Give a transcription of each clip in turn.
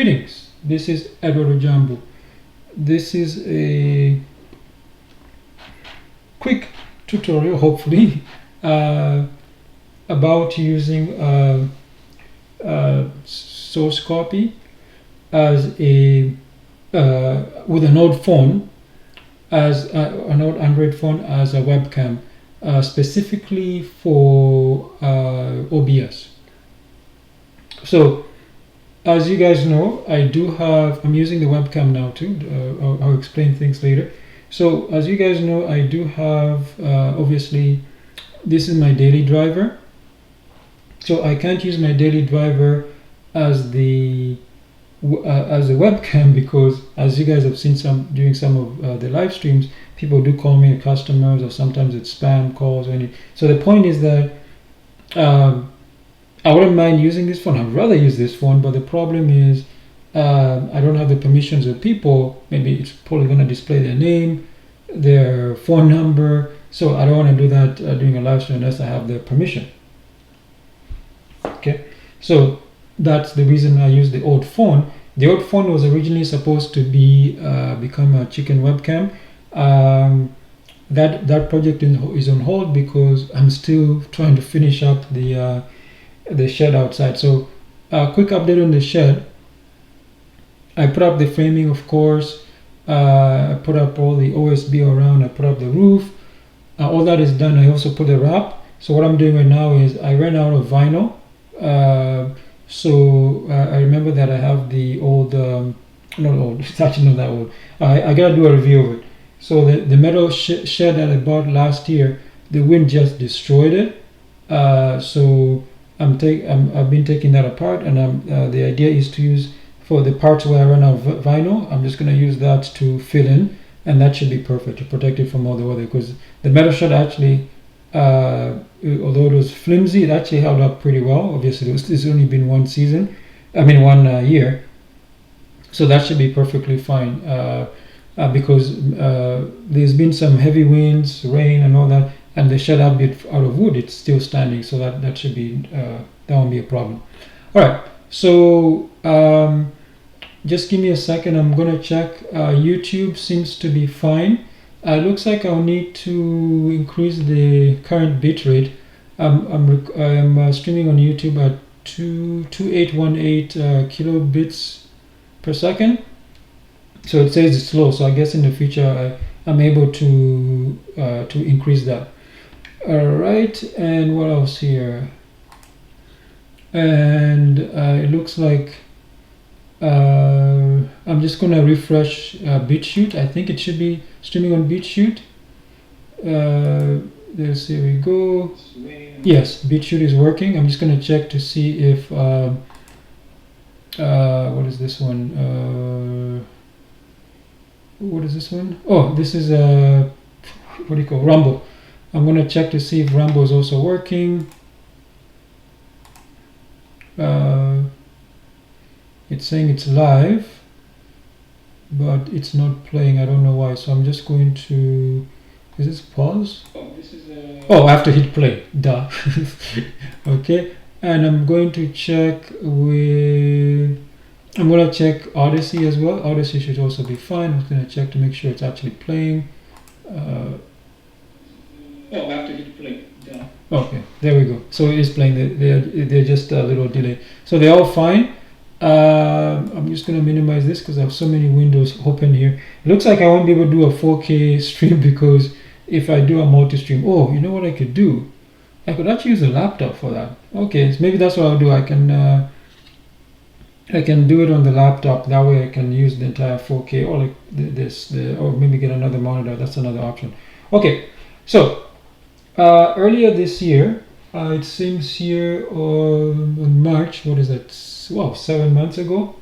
Greetings, this is Edward Ojambo. This is a quick tutorial, hopefully, about using source copy as a with a Node phone, as a Node Android phone as a webcam, specifically for OBS. So, as you guys know, I'm using the webcam now too. I'll explain things later. So, as you guys know, I do have, obviously, this is my daily driver. So I can't use my daily driver as the webcam, because as you guys have seen during some of the live streams, people do call me customers, or sometimes it's spam calls or anything. So the point is that I wouldn't mind using this phone. I'd rather use this phone, but the problem is I don't have the permissions of people. Maybe it's probably going to display their name, their phone number. So I don't want to do that during a live stream unless I have the permission. Okay, so that's the reason I use the old phone. The old phone was originally supposed to be become a chicken webcam. That project is on hold because I'm still trying to finish up the shed outside. So quick update on the shed. I put up the framing, of course. I put up all the OSB around. I put up the roof. All that is done. I also put the wrap. So what I'm doing right now is I ran out of vinyl. So I remember that I have the old, not old, it's actually not that old. I gotta do a review of it. So the metal shed that I bought last year, the wind just destroyed it. So I've been taking that apart, and the idea is to use, for the parts where I run out of vinyl, I'm just gonna use that to fill in, and that should be perfect to protect it from all the weather, because the metal shed actually, although it was flimsy, it actually held up pretty well. Obviously, it's only been one year, so that should be perfectly fine. Because there's been some heavy winds, rain, and all that, and the shed out of wood, it's still standing, so that should be that won't be a problem. All right, so just give me a second. I'm gonna check. YouTube seems to be fine. Looks like I'll need to increase the current bitrate. I'm streaming on YouTube at 2818 kilobits per second. So it says it's slow. So I guess in the future I'm able to increase that. All right, and what else here? And it looks like I'm just gonna refresh BitChute. I think it should be streaming on BitChute. Here we go. Yes, BitChute is working. I'm just gonna check to see if what is this one? What is this one? Oh, this is what do you call Rumble? I'm gonna check to see if Rumble is also working. It's saying it's live, but it's not playing. I don't know why. So I'm just going to. Is this pause? Oh, this is. Oh, I have to hit play. Duh. Okay, and I'm going to check with. I'm gonna check Odyssey as well. Odyssey should also be fine. I'm just gonna check to make sure it's actually playing. Oh, I have to hit play. Duh. Okay, there we go. So it is playing. They're just a little delay. So they're all fine. I'm just going to minimize this because I have so many windows open here. It looks like I won't be able to do a 4K stream, because if I do a multi-stream, oh, you know what I could do? I could actually use a laptop for that. Okay, so maybe that's what I'll do. I can do it on the laptop. That way I can use the entire 4K, or like or maybe get another monitor. That's another option. Okay, so earlier this year, it seems here on March, what is that? Wow, 7 months ago.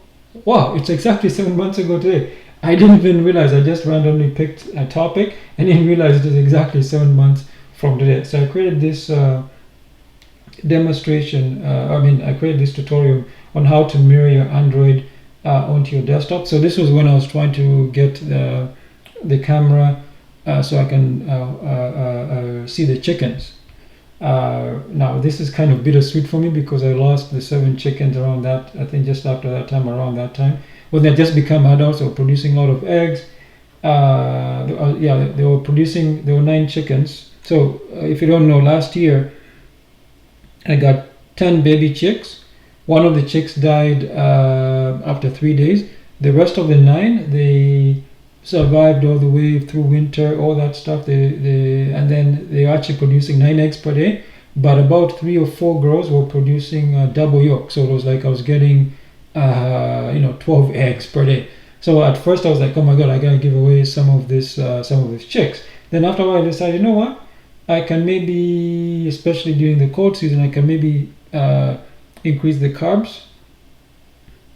Wow, it's exactly 7 months ago today. I didn't even realize. I just randomly picked a topic and didn't realize it was exactly 7 months from today. So I created this demonstration. I created this tutorial on how to mirror your Android onto your desktop. So this was when I was trying to get the camera so I can see the chickens. Now this is kind of bittersweet for me because I lost the 7 chickens around that, I think just after that time, around that time, when they just become adults or producing a lot of eggs. They were 9 chickens. So if you don't know, last year I got 10 baby chicks. One of the chicks died after 3 days. The rest of the 9, they survived all the way through winter, all that stuff. And then they're actually producing 9 eggs per day. But about 3 or 4 girls were producing double yolk. So it was like I was getting 12 eggs per day. So at first I was like, oh my god, I gotta give away some of these chicks. Then after a while I decided, you know what, I can maybe, especially during the cold season, I can maybe increase the carbs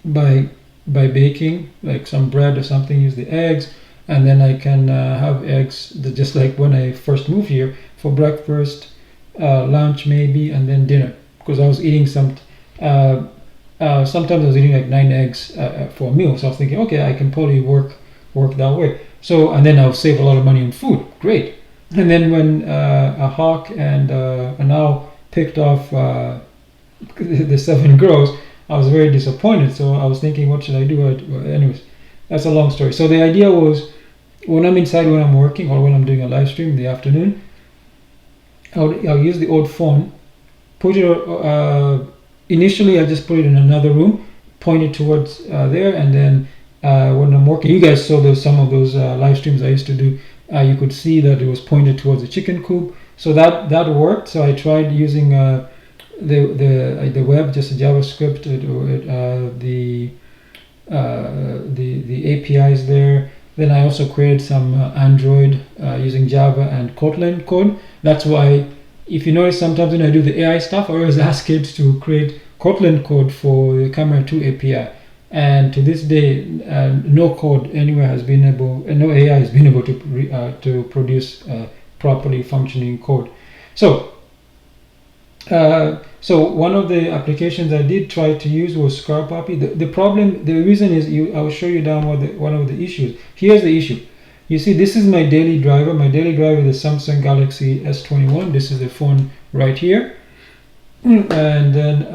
by baking like some bread or something, use the eggs, and then I can have eggs just like when I first moved here, for breakfast, lunch maybe, and then dinner, because I was eating sometimes I was eating like 9 eggs for a meal. So I was thinking, okay, I can probably work that way. So, and then I'll save a lot of money on food. Great. And then when a hawk and an owl picked off the 7 girls, I was very disappointed. So I was thinking, what should I do? Anyways, that's a long story. So the idea was, when I'm inside, when I'm working, or when I'm doing a live stream in the afternoon, I'll use the old phone, put it initially I just put it in another room, point it towards there, and then when I'm working, you guys saw some of those live streams I used to do, you could see that it was pointed towards the chicken coop. So that worked. So I tried using the web, just a JavaScript, the APIs there. Then I also created some Android using Java and Kotlin code. That's why, if you notice, sometimes when I do the AI stuff, I always ask it to create Kotlin code for the Camera 2 API. And to this day, no code anywhere has been able, no AI has been able to produce properly functioning code. So one of the applications I did try to use was SCRCPY. The reason is, I will show you down one of the issues. Here's the issue. You see, this is my daily driver. My daily driver is the Samsung Galaxy S21. This is the phone right here. And then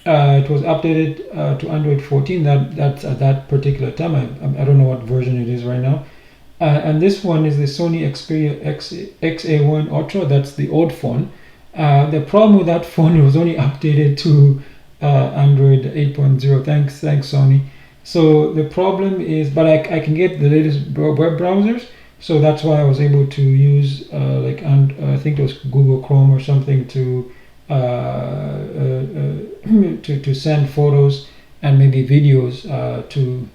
it was updated to Android 14. That's at that particular time. I don't know what version it is right now. And this one is the Sony Xperia XA1 Ultra. That's the old phone. The problem with that phone, it was only updated to Android 8.0. Thanks Sony. So the problem is, but I can get the latest web browsers, so that's why I was able to use I think it was Google Chrome or something to send photos and maybe videos to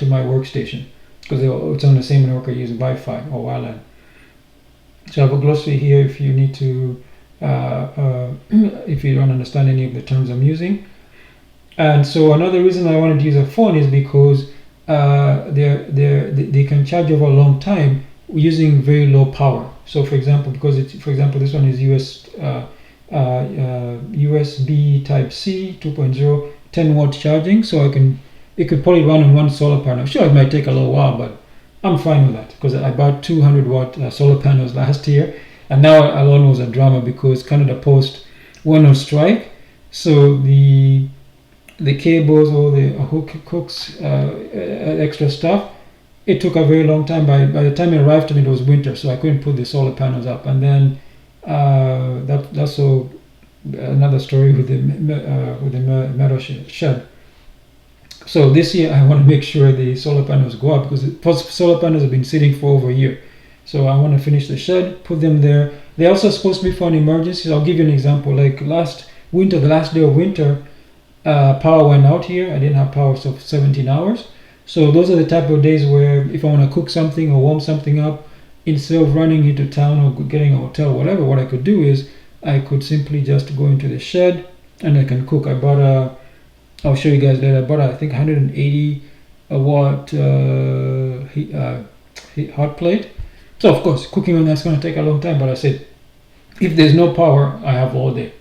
my workstation, because it's on the same network I use Wi-Fi or WLAN. So I have a glossary here if you need to, if you don't understand any of the terms I'm using. And so another reason I wanted to use a phone is because they can charge over a long time using very low power. So for example, this one is USB Type C 2.0, 10 watt charging. So it could probably run on one solar panel. Sure, it might take a little while, but I'm fine with that, because I bought 200 watt solar panels last year, and now alone was a drama because Canada Post went on strike. So the cables or the hooks, extra stuff, it took a very long time. By the time it arrived to me, it was winter, so I couldn't put the solar panels up. And then that's another story with the metal shed. So this year I want to make sure the solar panels go up, because the solar panels have been sitting for over a year. So I want to finish the shed, put them there. They're also supposed to be for an emergency. I'll give you an example. Like last winter, the last day of winter, power went out here. I didn't have power for 17 hours. So those are the type of days where if I want to cook something or warm something up, instead of running into town or getting a hotel, whatever, what I could do is I could simply just go into the shed and I can cook. I bought I'll show you guys later, I bought I think 180 watt hot plate. So of course, cooking on that's going to take a long time, but I said, if there's no power, I have all day.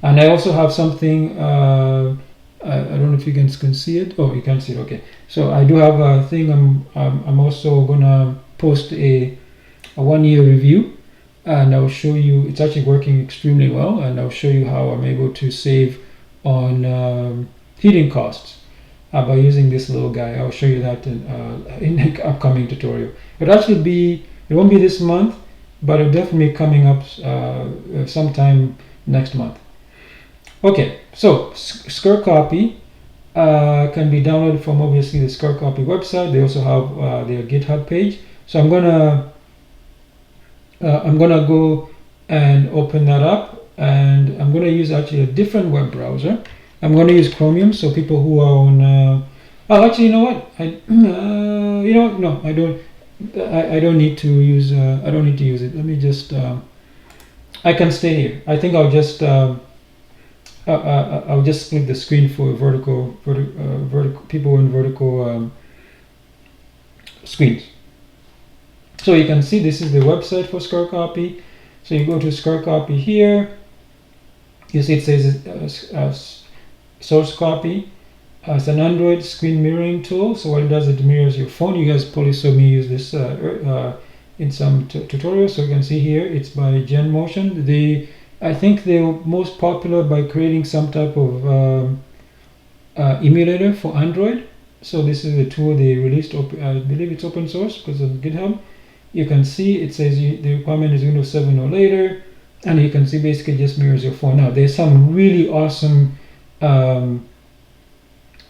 And I also have something, I don't know if you guys can see it. Oh, you can see it, okay. So I do have a thing, I'm also gonna post a 1-year review and I'll show you. It's actually working extremely well, and I'll show you how I'm able to save on heating costs by using this little guy. I'll show you that in the upcoming tutorial. It'll actually be, it won't be this month, but it'll definitely be coming up sometime next month. Okay, so SCRCPY can be downloaded from obviously the SCRCPY website. They also have their GitHub page. So I'm gonna go and open that up, and I'm gonna use actually a different web browser. I'm gonna use Chromium. So people who are on oh, actually, you know what? No, I don't. I don't need to use. I don't need to use it. Let me just. I can stay here. I think I'll just. I'll just split the screen for vertical people in vertical screens. So you can see this is the website for SCRCPY. So you go to SCRCPY here. You see it says source copy. It's an Android screen mirroring tool. So what it does, it mirrors your phone. You guys probably saw me use this in some tutorials. So you can see here it's by GenMotion. I think they're most popular by creating some type of emulator for Android. So this is the tool they released. I believe it's open source because of GitHub. You can see it says the requirement is Windows 7 or later, and you can see basically just mirrors your phone. Now there's some really awesome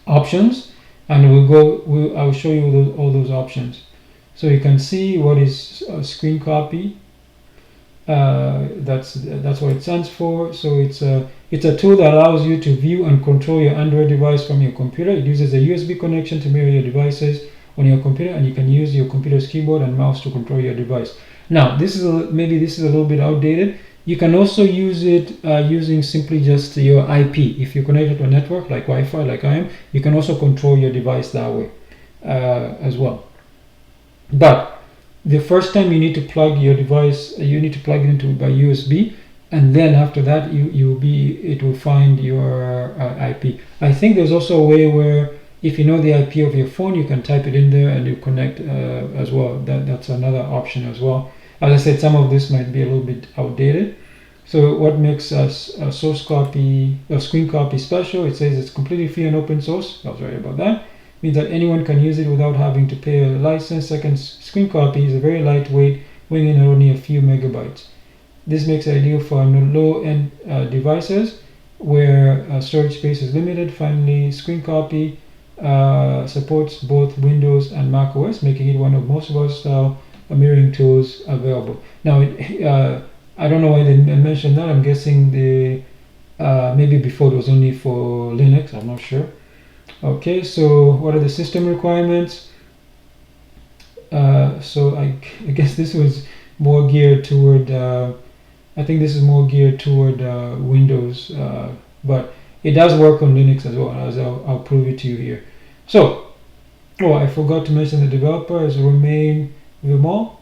options, and I'll show you all those options. So you can see what is screen copy. That's what it stands for. So it's a tool that allows you to view and control your Android device from your computer. It uses a USB connection to mirror your devices on your computer, and you can use your computer's keyboard and mouse to control your device. Now maybe this is a little bit outdated. You can also use it using simply just your IP. If you're connected to a network like Wi-Fi, like I am, you can also control your device that way as well. But the first time you need to plug your device, you need to plug it into by USB, and then after that it will find your IP. I think there's also a way where if you know the IP of your phone, you can type it in there and you connect as well. That's another option as well. As I said, some of this might be a little bit outdated. So what makes us source copy or screen copy special? It says it's completely free and open source. I was right about that. Means that anyone can use it without having to pay a license. Second, screen copy is a very lightweight, weighing in only a few megabytes. This makes it ideal for low-end devices where storage space is limited. Finally, screen copy supports both Windows and Mac OS, making it one of most versatile mirroring tools available. Now, I don't know why they mentioned that. I'm guessing maybe before it was only for Linux. I'm not sure. Okay, so what are the system requirements? So I guess this was more geared toward. I think this is more geared toward Windows, but it does work on Linux as well. As I'll prove it to you here. So, I forgot to mention the developer is Romain Vimont,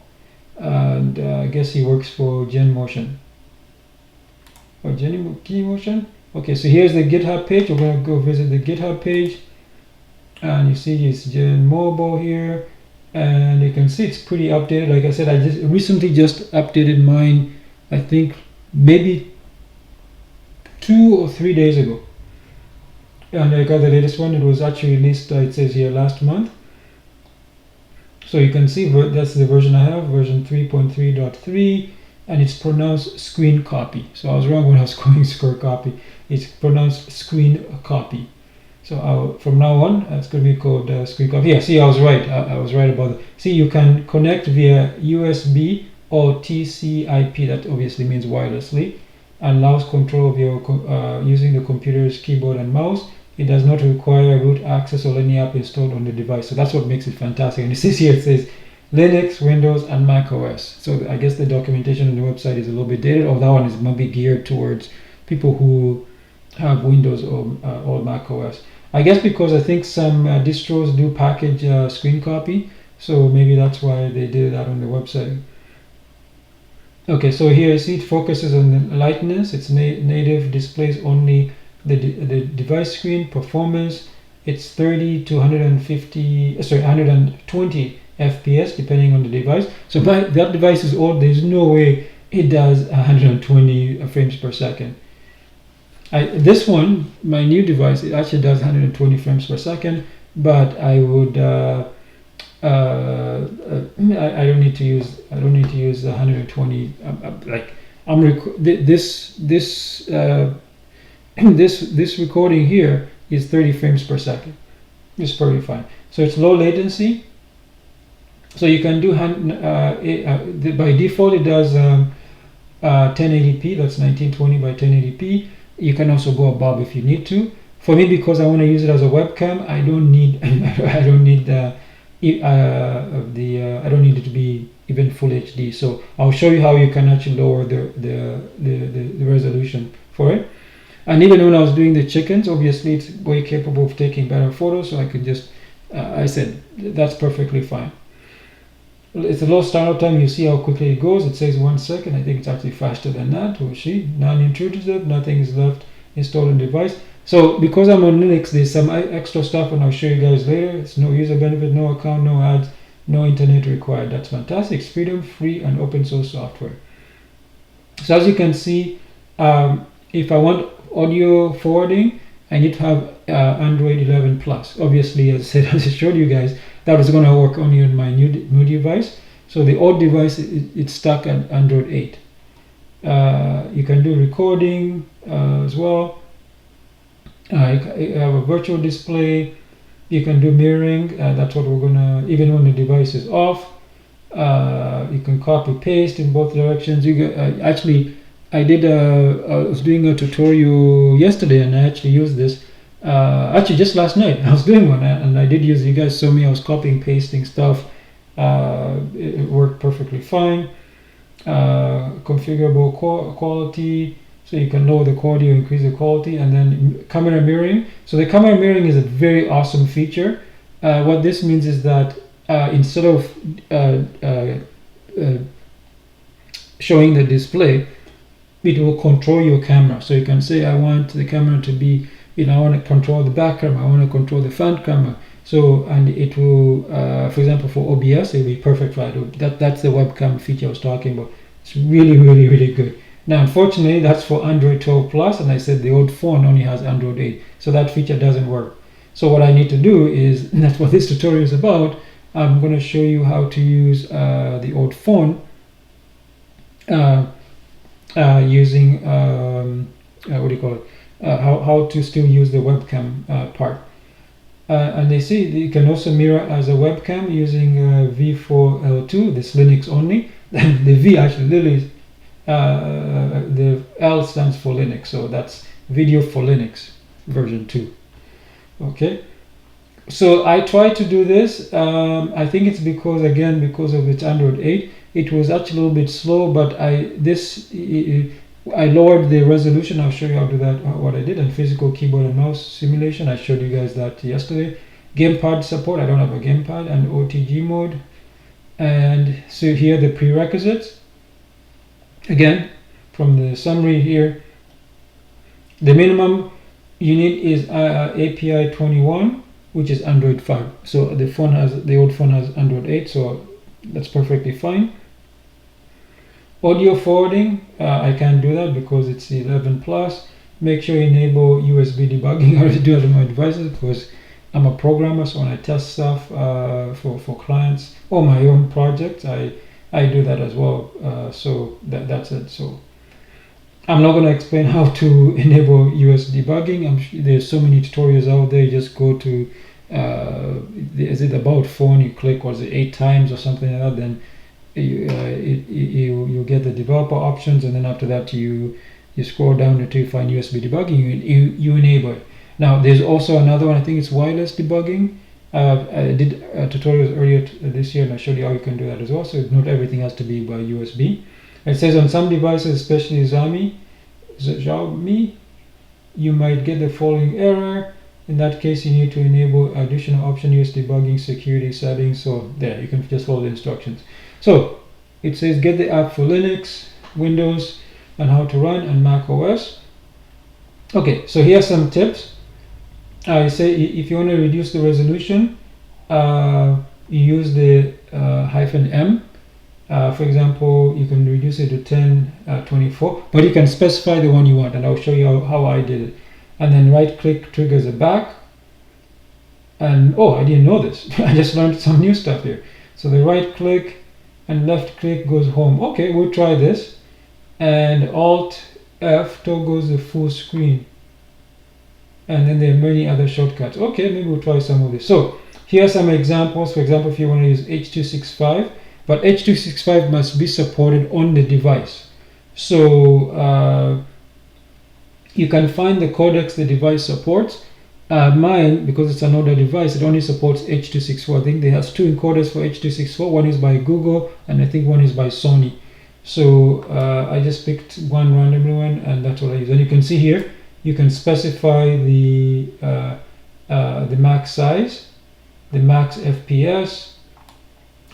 and I guess he works for GenMotion. Or GenMotion. Okay, so here's the GitHub page. We're going to go visit the GitHub page, and you see it's Gen Mobile here, and you can see it's pretty updated. Like I said, I just recently updated mine. I think maybe 2 or 3 days ago, and I got the latest one. It was actually released. It says here last month. So you can see that's the version I have, version 3.3.3. and it's pronounced screen copy. So I was wrong when I was calling SCRCPY. It's pronounced screen copy. So from now on, it's going to be called screen copy. Yeah, see, I was right. I was right about it. See, you can connect via USB or TCP. That obviously means wirelessly, and allows control of your using the computer's keyboard and mouse. It does not require root access or any app installed on the device. So that's what makes it fantastic. And it says here, it says Linux, Windows, and Mac OS. So I guess the documentation on the website is a little bit dated, or that one is maybe geared towards people who have Windows or Mac OS. I guess because I think some distros do package screen copy, so maybe that's why they did that on the website. Okay, so here you see it focuses on the lightness. It's native, displays only the device screen. Performance, it's 30 to 120 FPS depending on the device. So that device is old. There's no way it does 120 frames per second. This one, my new device, it actually does 120 frames per second, but I would I don't need to use 120. Like this recording here is 30 frames per second. It's pretty fine. So it's low latency. So you can do by default it does 1080p. That's 1920 by 1080p. You can also go above if you need to. For me, because I want to use it as a webcam, I don't need I don't need it to be even full HD. So I'll show you how you can actually lower the resolution for it. And even when I was doing the chickens, obviously it's way capable of taking better photos, so I could just I said that's perfectly fine. It's a low startup time. You see how quickly it goes. It says 1 second. I think it's actually faster than that. We'll see. Non-intrusive. Nothing is left installed on the device. So because I'm on Linux, there's some extra stuff, and I'll show you guys later. It's no user benefit, no account, no ads, no internet required. That's fantastic. It's freedom, free, and open source software. So as you can see, if I want audio forwarding, I need to have Android 11 Plus. Obviously, as I said, as I showed you guys, that is going to work only on my new device. So the old device, it's stuck at Android 8. You can do recording as well. You have a virtual display. You can do mirroring. That's what we're gonna. Even when the device is off, you can copy paste in both directions. You get, actually, I was doing a tutorial yesterday, and I actually used this. Actually, just last night I was doing one, and I did use. You guys saw me. I was copying, pasting stuff. It worked perfectly fine. Configurable quality. So you can lower the quality or increase the quality, and then camera mirroring. So the camera mirroring is a very awesome feature. What this means is that instead of showing the display, it will control your camera. So you can say, I want the camera to be, I want to control the back camera, I want to control the front camera. So, and it will, for example, for OBS, it will be perfect for that. That's the webcam feature I was talking about. It's really, really, really good. Now, unfortunately, that's for Android 12 Plus, and I said the old phone only has Android 8, so that feature doesn't work. So what I need to do is, and that's what this tutorial is about, I'm going to show you how to use the old phone using, what do you call it, how to still use the webcam part. And they see you can also mirror as a webcam using V4L2, this Linux only. The V actually literally the L stands for Linux, so that's video for Linux version 2. Okay, so I tried to do this. I think it's because of its Android 8, it was actually a little bit slow, but I lowered the resolution. I'll show you how to do that, what I did. And physical keyboard and mouse simulation, I showed you guys that yesterday. Gamepad support, I don't have a gamepad, and OTG mode. And so here are the prerequisites. Again, from the summary here, the minimum you need is API 21, which is Android 5. So the old phone has Android 8, so that's perfectly fine. Audio forwarding, I can't do that because it's 11 Plus. Make sure you enable USB debugging. I already do it on my devices because I'm a programmer, so when I test stuff for clients or my own projects, I do that as well. So that's it. So I'm not going to explain how to enable USB debugging. There's so many tutorials out there. You just go to is it about phone? You click, was it 8 times or something like that? Then you get the developer options, and then after that you scroll down until you find USB debugging. You enable it. Now there's also another one. I think it's wireless debugging. I did tutorials earlier this year, and I showed you how you can do that as well. So not everything has to be by USB. It says on some devices, especially Xiaomi, you might get the following error. In that case, you need to enable additional option, use debugging, security settings. So there, you can just follow the instructions. So it says get the app for Linux, Windows, and how to run, and Mac OS. Okay, so here are some tips. I say if you want to reduce the resolution, you use the -M. For example, you can reduce it to 1024, but you can specify the one you want, and I'll show you how I did it. And then right click triggers it back. And oh, I didn't know this. I just learned some new stuff here. So the right click and left click goes home. Okay, we'll try this. And Alt F toggles the full screen. And then there are many other shortcuts. Okay, maybe we'll try some of this. So here are some examples. For example, if you want to use H.265, but H.265 must be supported on the device. So you can find the codecs the device supports. Mine, because it's an older device, it only supports H.264. I think it has 2 encoders for H.264. One is by Google, and I think one is by Sony. So I just picked one randomly one, and that's what I use. And you can see here, you can specify the max size, the max FPS,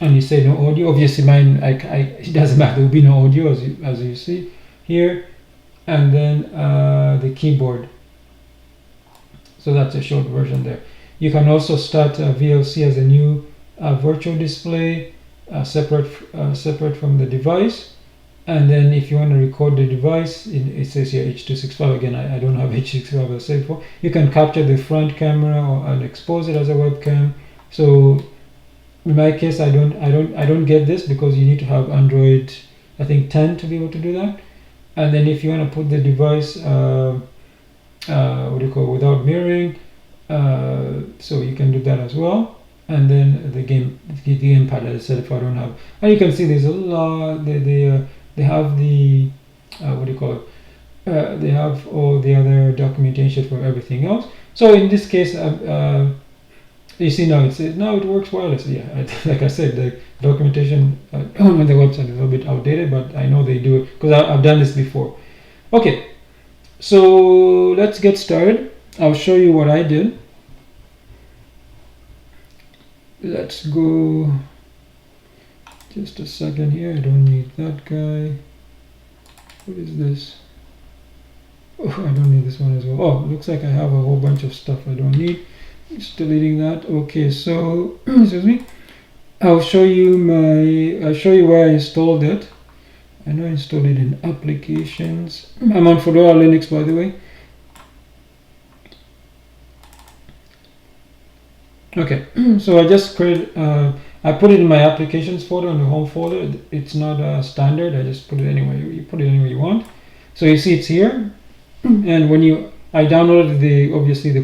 and you say no audio. Obviously, mine, it doesn't matter. There will be no audio, as you see here, and then the keyboard. So that's a short version there. You can also start VLC as a new virtual display, separate from the device. And then if you want to record the device, it says here H.265. Again, I don't have H.265 as said before. You can capture the front camera and expose it as a webcam. So in my case, I don't get this because you need to have Android, I think 10 to be able to do that. And then if you want to put the device what do you call, without mirroring, so you can do that as well. And then the gamepad, as I said, if I don't have, and you can see there's a lot. They have the what do you call it? They have all the other documentation for everything else. So in this case, you see now it works wirelessly. Yeah, like I said, the documentation on the website is a little bit outdated, but I know they do it because I've done this before. Okay. So let's get started. I'll show you what I did. Let's go. Just a second here. I don't need that guy. What is this? Oh, I don't need this one as well. Oh, looks like I have a whole bunch of stuff I don't need. Just deleting that. Okay, so excuse me. I'll show you where I installed it. I know I installed it in applications. I'm on Fedora Linux, by the way. Okay, so I just created, I put it in my applications folder, in the home folder. It's not standard. I just put it anywhere. You put it anywhere you want. So you see it's here. And when I downloaded obviously the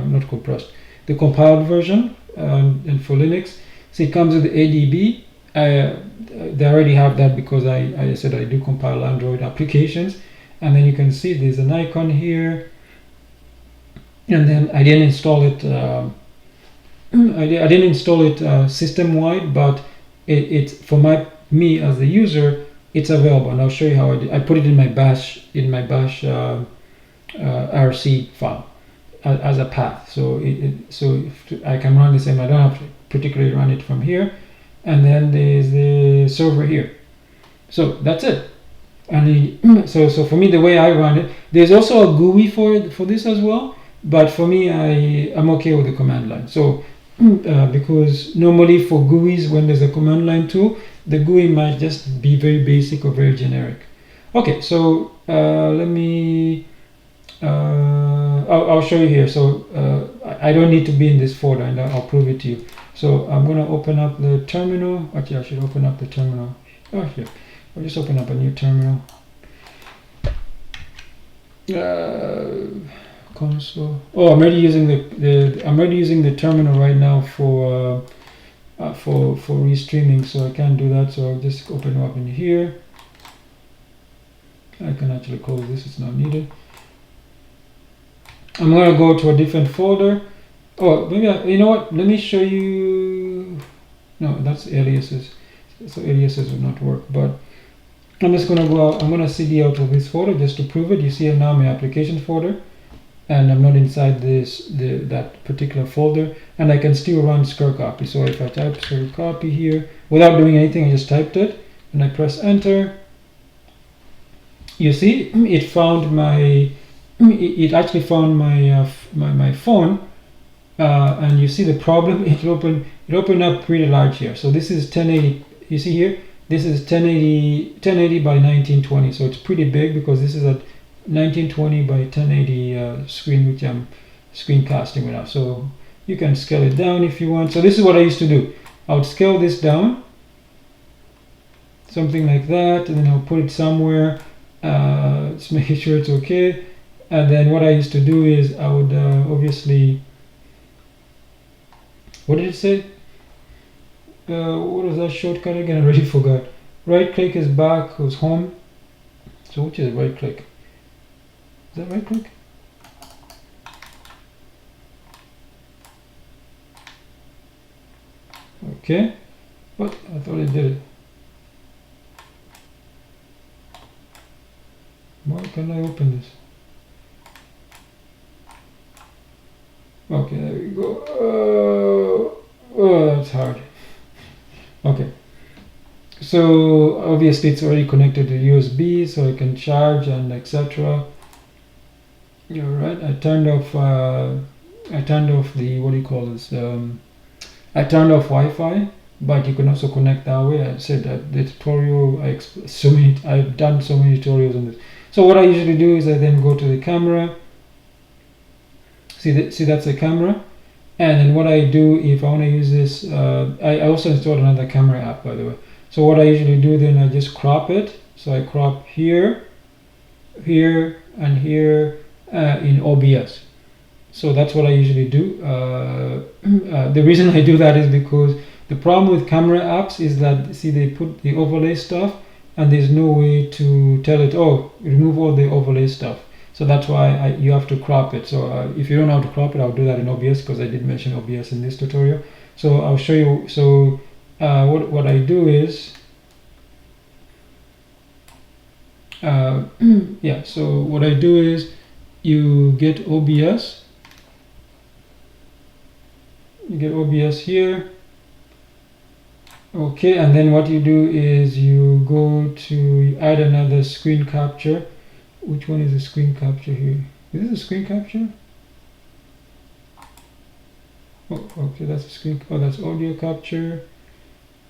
not compressed, the compiled version, and for Linux. So it comes with the ADB. They already have that because I said I do compile Android applications. And then you can see there's an icon here. And then I didn't install it. I didn't install it system-wide, but it's for me as the user, it's available, and I'll show you how I did. I put it in my bash RC file as a path, so I can run this, and I don't have to particularly run it from here. And then there's the server here. So that's it. And so for me, the way I run it, there's also a GUI for this as well. But for me, I'm okay with the command line. So because normally for GUIs, when there's a command line tool, the GUI might just be very basic or very generic. Okay, so let me. I'll show you here. So I don't need to be in this folder, and I'll prove it to you. So I'm going to open up the terminal. Actually, I should open up the terminal. Oh, here. I'll just open up a new terminal. Console. Oh, I'm already using the terminal right now for restreaming, so I can't do that. So I'll just open up in here. I can actually close this. It's not needed. I'm going to go to a different folder. Oh, maybe you know what? Let me show you. No, that's aliases. So aliases would not work. But I'm just going to go out. I'm going to CD out of this folder just to prove it. You see now my application folder, and I'm not inside that particular folder, and I can still run SCRCPY. So if I type SCRCPY here without doing anything, I just typed it, and I press enter. You see, it found my. It actually found my my phone. And you see the problem, it opened up pretty large here. So this is 1080, you see here, This is 1080 by 1920, so it's pretty big because this is a 1920 by 1080 screen, which I'm screencasting with now. So you can scale it down if you want. So this is what I used to do. I would scale this down, something like that, and then I'll put it somewhere. Just making sure it's okay. And then what I used to do is I would obviously, what did it say? What was that shortcut again? I already forgot. Right click is back, was home. So which is right click? Is that right click? Okay. What? I thought it did it. Why can't I open this? Okay, there we go. Oh, that's hard. Okay. So obviously it's already connected to USB, so I can charge and etc. You're right. I turned off the, what do you call this? I turned off Wi-Fi, but you can also connect that way. I said that the tutorial, I've done so many tutorials on this. So what I usually do is I then go to the camera. See that's the camera. And then what I do if I want to use this, I also installed another camera app, by the way. So what I usually do then, I just crop it. So I crop here, here, and here in OBS. So that's what I usually do. The reason I do that is because the problem with camera apps is that, see, they put the overlay stuff and there's no way to tell it, oh, remove all the overlay stuff. So that's why you have to crop it. So if you don't know how to crop it, I'll do that in OBS because I did mention OBS in this tutorial. So I'll show you. So what I do is, yeah, so what I do is you get OBS. You get OBS here. Okay, and then what you do is you you add another screen capture. Which one is the screen capture here? Is this a screen capture? Oh, okay, that's a screen. Oh, that's audio capture.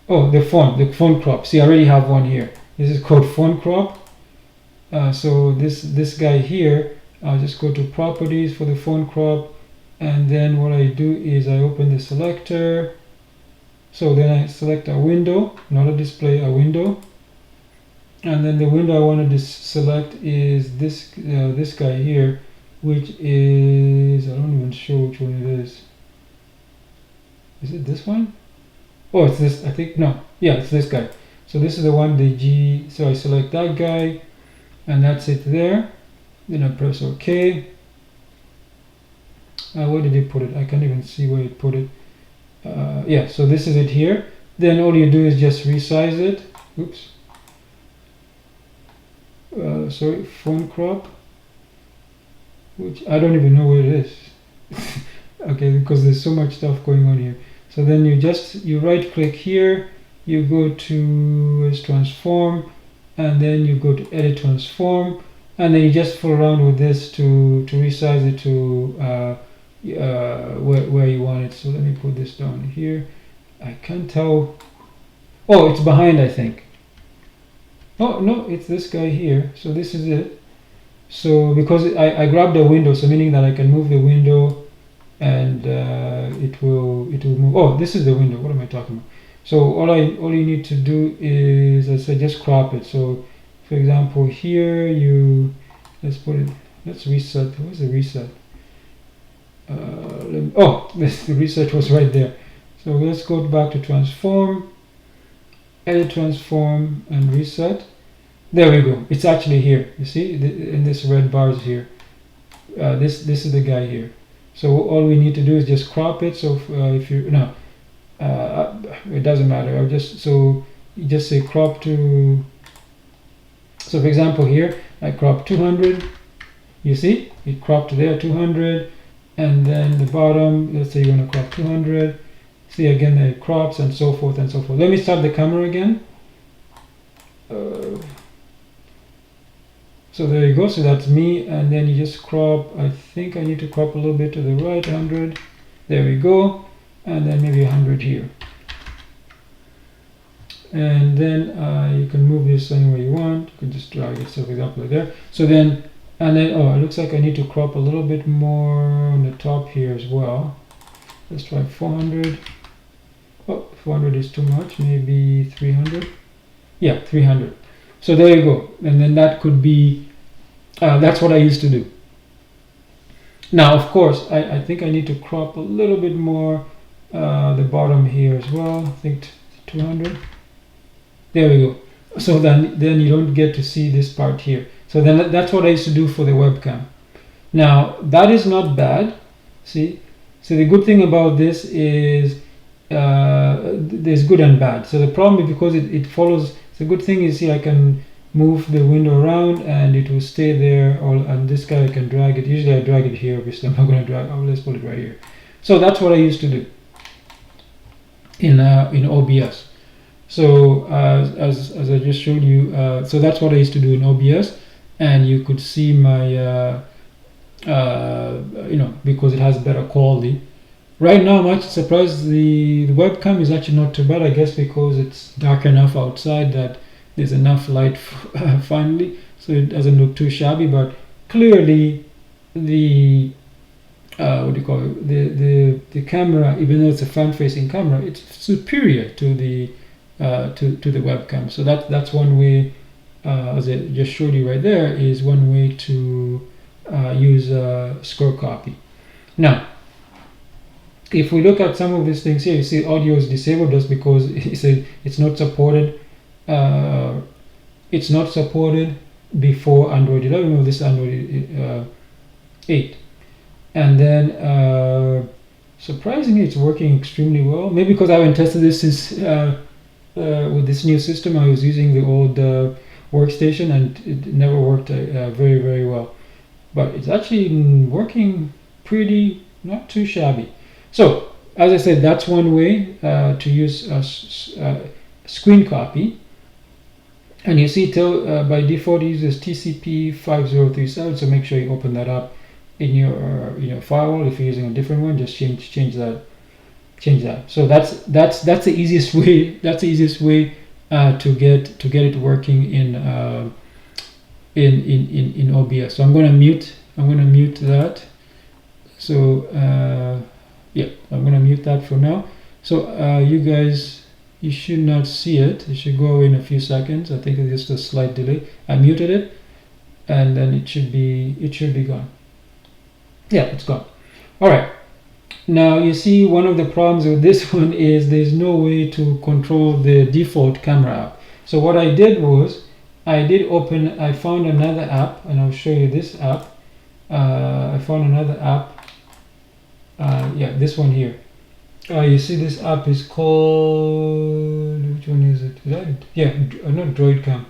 Oh, the phone crop. See, I already have one here. This is called phone crop. So this guy here, I'll just go to properties for the phone crop, and then what I do is I open the selector. So then I select a window, not a display, a window. And then the window I want to select is this this guy here, which is, I don't even show which one it is. Is it this one? Oh, it's this, I think. No, yeah, it's this guy. So this is the one, the G. So I select that guy, and that's it there. Then I press OK. Where did he put it? I can't even see where he put it. Yeah, so this is it here. Then all you do is just resize it. Oops. Sorry, phone crop, which I don't even know where it is. Okay, because there's so much stuff going on here. So then you right click here, you go to transform, and then you go to edit transform, and then you just fool around with this to resize it to where you want it. So let me put this down here. I can't tell. Oh, it's behind, I think. Oh no, it's this guy here. So this is it. So because I grabbed the window, so meaning that I can move the window, and it will move. Oh, this is the window. What am I talking about? So all you need to do is, I said, just crop it. So for example, here let's reset. Where's the reset? The reset was right there. So let's go back to transform, edit transform, and reset. There we go. It's actually here. You see, in this red bars here. This is the guy here. So all we need to do is just crop it. So if you it doesn't matter. You just say crop to. So for example, here I crop 200. You see, it cropped there 200, and then the bottom. Let's say you want to crop 200. See again, it crops and so forth and so forth. Let me start the camera again. So there you go. So that's me, and then you just crop. I think I need to crop a little bit to the right, 100. There we go, and then maybe 100 here. and then you can move this anywhere you want. You can just drag it, so for example like there. So then, and then, oh, it looks like I need to crop a little bit more on the top here as well. Let's try 400. Oh, 400 is too much, maybe 300. Yeah, 300. So there you go. And then that could be, that's what I used to do. Now, of course, I think I need to crop a little bit more the bottom here as well. I think 200. There we go. So then you don't get to see this part here. So then that's what I used to do for the webcam. Now, that is not bad. See? So the good thing about this is there's good and bad. So the problem is because it follows, the good thing is here I can move the window around and it will stay there, and this guy I can drag it. Usually I drag it here, obviously I'm not going to drag, oh, let's put it right here. So that's what I used to do in OBS. So as I just showed you, so that's what I used to do in OBS, and you could see my you know, because it has better quality. Right now I'm actually surprised the webcam is actually not too bad, I guess because it's dark enough outside that there's enough light finally, so it doesn't look too shabby. But clearly the what do you call it, the camera, even though it's a front-facing camera, it's superior to the webcam. So that's one way, as I just showed you right there, is one way to use SCRCPY. Now, if we look at some of these things here, you see audio is disabled just because it's not supported. It's not supported before Android 11 or this Android 8. And then surprisingly, it's working extremely well. Maybe because I haven't tested this since with this new system. I was using the old workstation and it never worked very, very well. But it's actually working pretty, not too shabby. So, as I said, that's one way to use SCREENCAST. And you see, by default, it uses TCP 5037. So make sure you open that up in your firewall. If you're using a different one, just change that. So that's the easiest way. That's the easiest way to get it working in OBS. So I'm going to mute that. So yeah, I'm going to mute that for now. So you guys, you should not see it. It should go away in a few seconds. I think it's just a slight delay. I muted it, and then it should be gone. Yeah, it's gone. All right. Now you see one of the problems with this one is there's no way to control the default camera app. So what I did was I found another app, and I'll show you this app. I found another app. Yeah, this one here. You see this app is called, which one is it? Yeah, not DroidCam.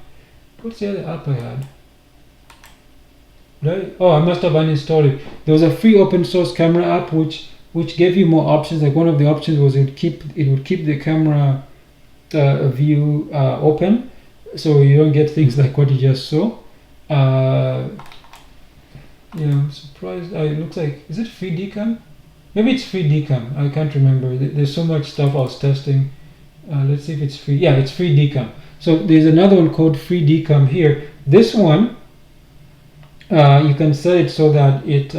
What's the other app I had? Right? Oh, I must have uninstalled it. There was a free open source camera app which gave you more options. Like one of the options was it would keep the camera view open, so you don't get things like what you just saw. Yeah, I'm surprised. It looks like, is it free DCam? Maybe it's free DCam. I can't remember. There's so much stuff I was testing. Let's see if it's free. Yeah, it's free DCam. So there's another one called free DCam here. This one, you can set it so that it,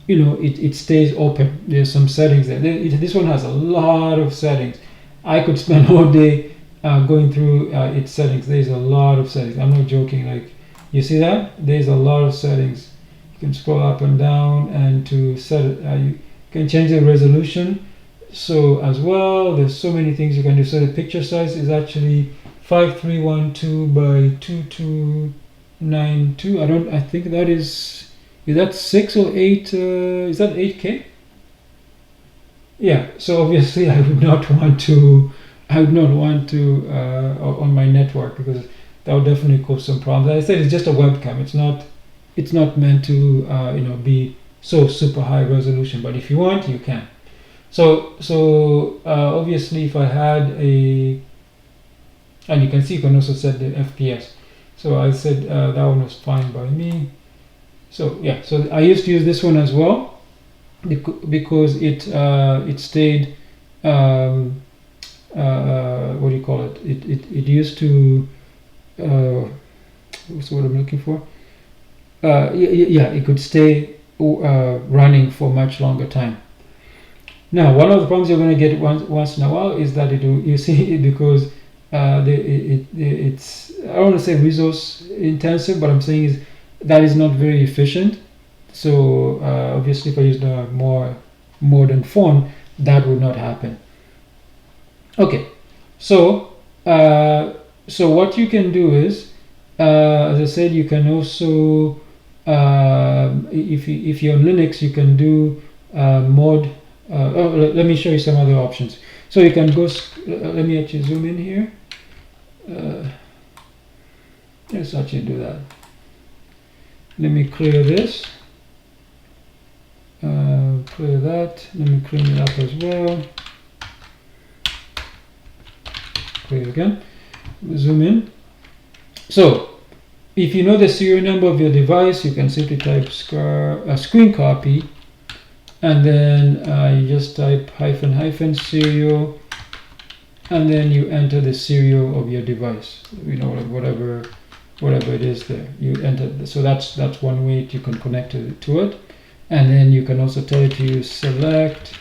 you know, it stays open. There's some settings there. This one has a lot of settings. I could spend all day going through its settings. There's a lot of settings. I'm not joking. Like, you see that? There's a lot of settings. You can scroll up and down, and to set it, you can change the resolution. So as well, there's so many things you can do. So the picture size is actually 5312 by 2292. I think that is that 6 or 8? Is that 8K? Yeah. So obviously, I would not want to on my network, because that would definitely cause some problems. As I said, it's just a webcam. It's not meant to you know, be so super high resolution, but if you want, you can. So obviously, if I had a, and you can see you can also set the FPS. So I said that one was fine by me. So yeah, so I used to use this one as well because it stayed what do you call it? It used to, what's the word I'm looking for? Yeah, it could stay running for much longer time. Now, one of the problems you're going to get once in a while is that you see it because it's, I don't want to say resource intensive, but I'm saying is that is not very efficient. So obviously, if I use the more modern phone, that would not happen. Okay, so what you can do is, as I said, you can also if you're on Linux, you can do mod. Let me show you some other options. So you can go. Let me actually zoom in here. Let's actually do that. Let me clear this. Clear that. Let me clean it up as well. Clear again. Zoom in. So if you know the serial number of your device, you can simply type screen copy, and then you just type -- serial, and then you enter the serial of your device. You know, whatever it is there. You enter. So that's one way you can connect to it, and then you can also tell it to select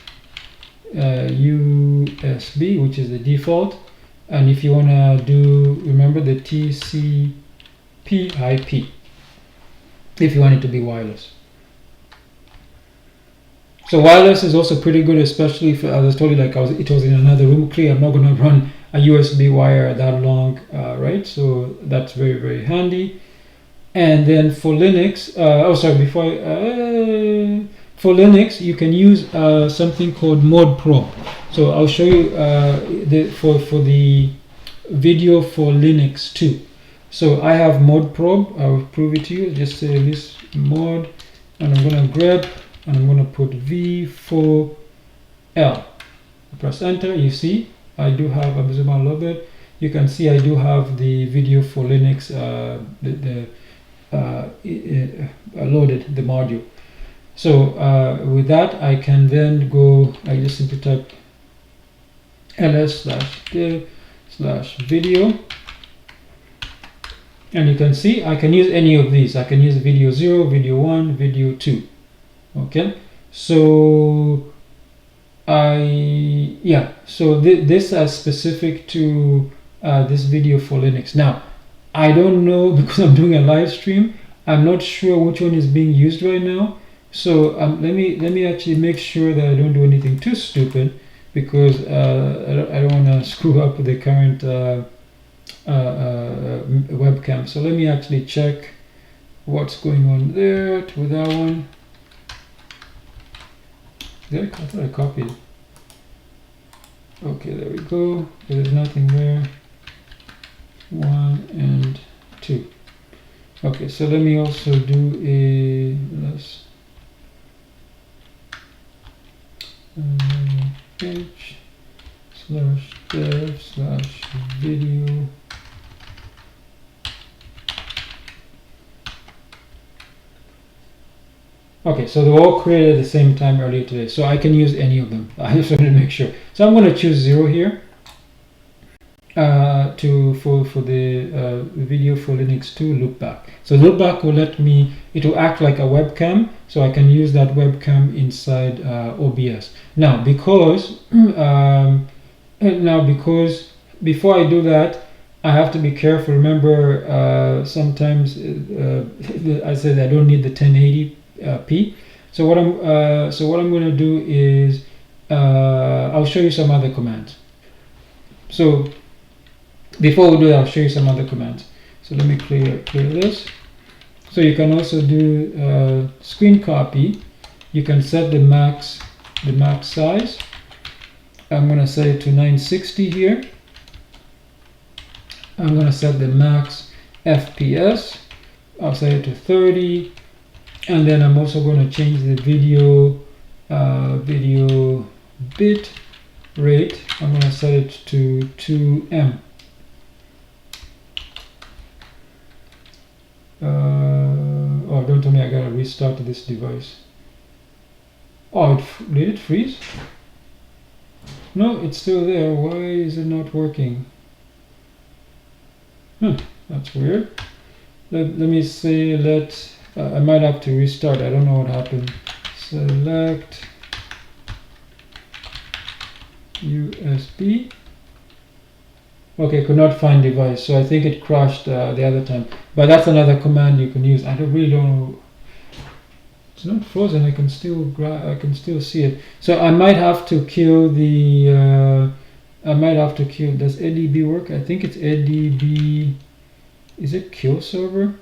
USB, which is the default. And if you want to do, remember the TCP/IP, if you want it to be wireless. So wireless is also pretty good, especially if, as I told you, like it was in another room. Clearly, I'm not going to run a USB wire that long, right? So that's very, very handy. And then for Linux, for Linux, you can use something called modprobe. So I'll show you for the video for Linux too. So I have modprobe. I'll prove it to you. Just say this mod, and I'm going to grep, and I'm going to put V4L. Press enter. You see, I do have. I'll zoom out a little bit. You can see I do have the video for Linux. Loaded the module. So with that, I can then go. I just simply type ls/dev/video, and you can see I can use any of these. I can use video 0, video 1, video 2. Okay, so this is specific to this video for Linux. Now I don't know, because I'm doing a live stream, I'm not sure which one is being used right now. So let me actually make sure that I don't do anything too stupid, because I don't want to screw up the current webcam. So let me actually check what's going on there with that one. There, I thought I copied. Okay, there we go. There's nothing there. 1 and 2. Okay, so let me also do a page/dev/video. Okay, so they were all created at the same time earlier today, so I can use any of them. I just wanted to make sure. So I'm going to choose 0 here for the video for Linux 2 loopback. So loopback will let me, it will act like a webcam, so I can use that webcam inside OBS. Now because before I do that, I have to be careful. Remember, sometimes I said I don't need the 1080p. So what I'm going to do is I'll show you some other commands. So before we do that, I'll show you some other commands. So let me clear this. So you can also do screen copy. You can set the max size. I'm going to set it to 960 here. I'm going to set the max FPS. I'll set it to 30, and then I'm also going to change the video bit rate. I'm going to set it to 2M. Oh, don't tell me I gotta restart this device. Oh, did it freeze? No, it's still there. Why is it not working? That's weird. Let me say, I might have to restart. I don't know what happened. Select USB. Okay, could not find device. So I think it crashed the other time. But that's another command you can use. I really don't know. It's not frozen. I can still see it. So I might have to kill the. Does ADB work? I think it's ADB. Is it kill server?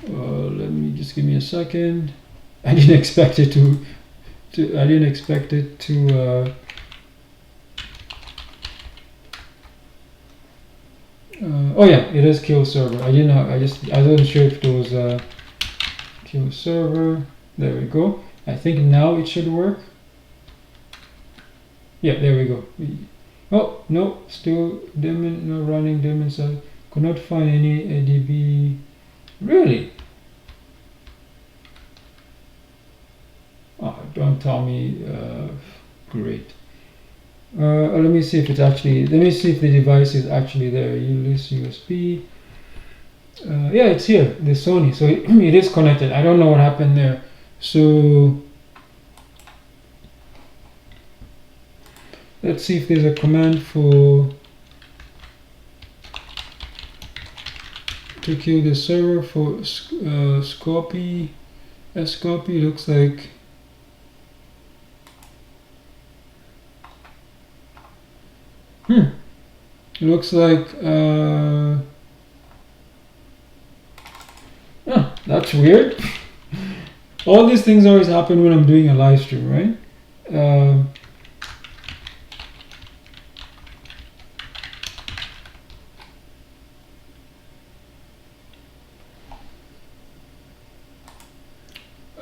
Let me just give me a second. I didn't expect it to. I didn't expect it to. Oh yeah, it is kill server. I didn't know. I wasn't sure if it was kill server. There we go. I think now it should work. Yeah, there we go. Oh no, still daemon not running. Daemon side. Could not find any ADB. Really? Oh, don't tell me. Great. Let me see if it's actually. Let me see if the device is actually there. List USB. Yeah, it's here. The Sony. So it is connected. I don't know what happened there. So let's see if there's a command to kill the server for SCRCPY. SCRCPY looks like. Looks like that's weird. All these things always happen when I'm doing a live stream, right?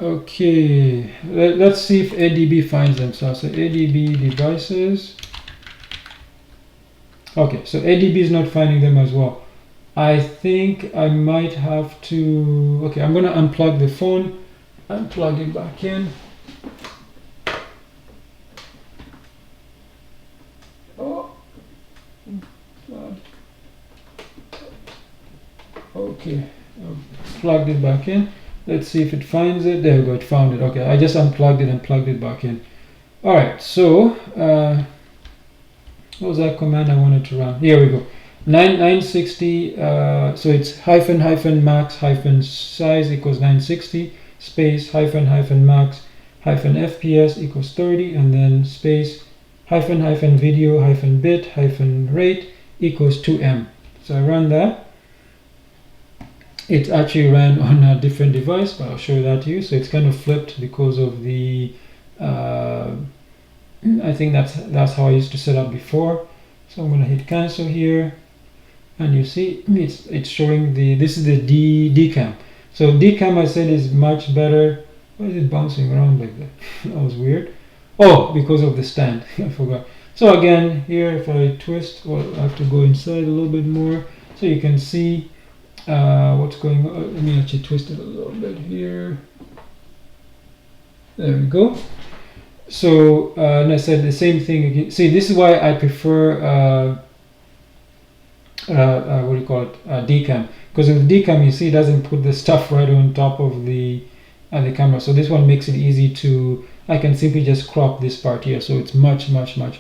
Okay, let's see if ADB finds them. So ADB devices. Okay, so ADB is not finding them as well. I think I might have to. Okay, I'm gonna unplug the phone and plug it back in. Oh, okay, I've plugged it back in. Let's see if it finds it. There we go, it found it. Okay, I just unplugged it and plugged it back in. All right, so what was that command I wanted to run? Here we go. 960. So it's --max -size equals 960 space --max -fps equals 30 and then space --video -bit -rate equals 2m. So I run that. It actually ran on a different device, but I'll show that to you. So it's kind of flipped because of the. I think that's how I used to set up before. So I'm gonna hit cancel here, and you see it's showing this is the DCAM. So DCAM I said is much better. Why is it bouncing around like that? That was weird. Oh, because of the stand. I forgot. So again here, if I twist, well, I have to go inside a little bit more so you can see what's going on. Let me actually twist it a little bit here. There we go. So and I said the same thing again. See, this is why I prefer what do you call it, DCAM, because with DCAM you see it doesn't put the stuff right on top of the camera. So this one makes it easy to. I can simply just crop this part here, so it's much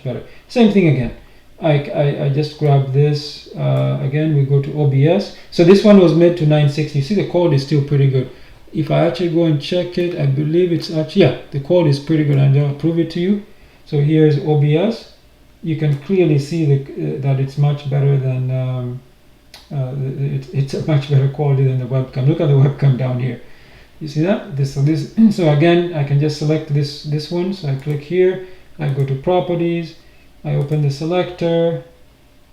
better. Same thing again. I just grab this again. We go to OBS. So this one was made to 960. See, the quality is still pretty good. If I actually go and check it, I believe it's actually, yeah, the quality is pretty good, and I'll prove it to you. So here's OBS. You can clearly see that it's much better than it's a much better quality than the webcam. Look at the webcam down here. You see that? So again, I can just select this one. So I click here. I go to properties. I open the selector.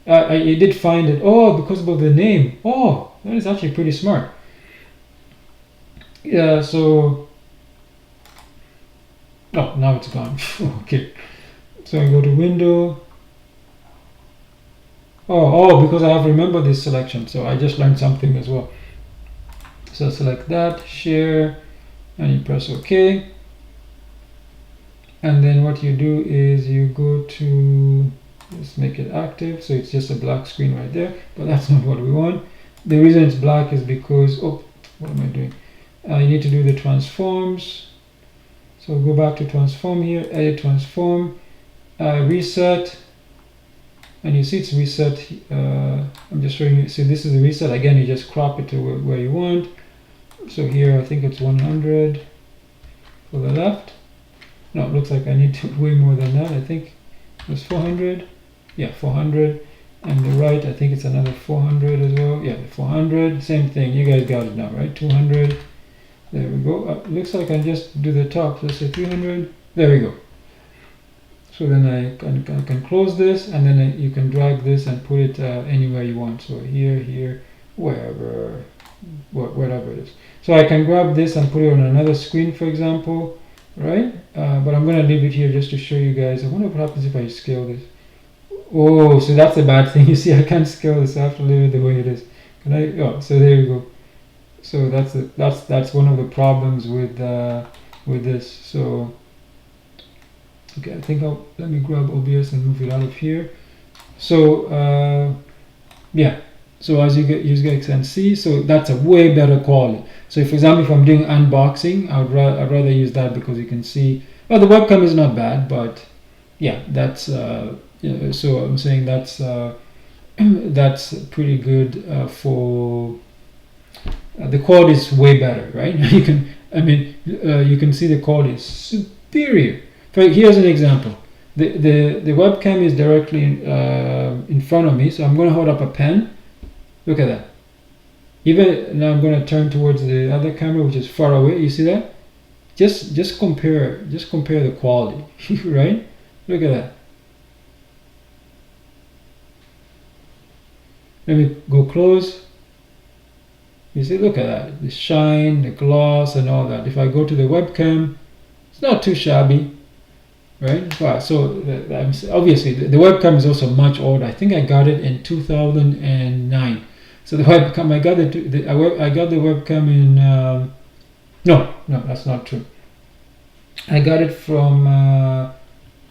I did find it. Oh, because of the name. Oh, that is actually pretty smart. Yeah, so oh, now it's gone. Okay, so I go to window. Oh, because I have remembered this selection, so I just learned something as well. So select that, share, and you press OK. and then what you do is you go to, let's make it active, so it's just a black screen right there, but that's not what we want. The reason it's black is because, oh, what am I doing? You need to do the transforms. So go back to transform here, edit transform, reset, and you see it's reset. I'm just showing you, so this is the reset. Again, you just crop it to where you want. So here I think it's 100 for the left. No, it looks like I need to way more than that. I think it's 400. Yeah, 400. And the right, I think it's another 400 as well. Yeah, 400. Same thing. You guys got it now, right? 200. There we go. Looks like I just do the top. Let's say 300. There we go. So then I can close this, and then you can drag this and put it anywhere you want. So here, here, wherever, whatever it is. So I can grab this and put it on another screen, for example, right? But I'm going to leave it here just to show you guys. I wonder what happens if I scale this. Oh, so that's a bad thing. You see, I can't scale this. I have to leave it the way it is. Can I? Oh, so there you go. So that's one of the problems with this. So okay, I think let me grab OBS and move it out of here. So yeah. So as you guys can see, so that's a way better quality. So for example, if I'm doing unboxing, I'd rather use that because you can see. Well, the webcam is not bad, but yeah, that's so I'm saying that's that's pretty good for the quality is way better, right? You can, I mean, you can see the quality is superior. Here's an example. The webcam is directly in front of me, so I'm going to hold up a pen. Look at that. Even now, I'm going to turn towards the other camera, which is far away. You see that? Just compare the quality, right? Look at that. Let me go close. You see, look at that. The shine, the gloss, and all that. If I go to the webcam, it's not too shabby, right? Wow. So obviously, the webcam is also much older. I think I got it in 2009. So the webcam, I got the webcam in no, that's not true. I got it from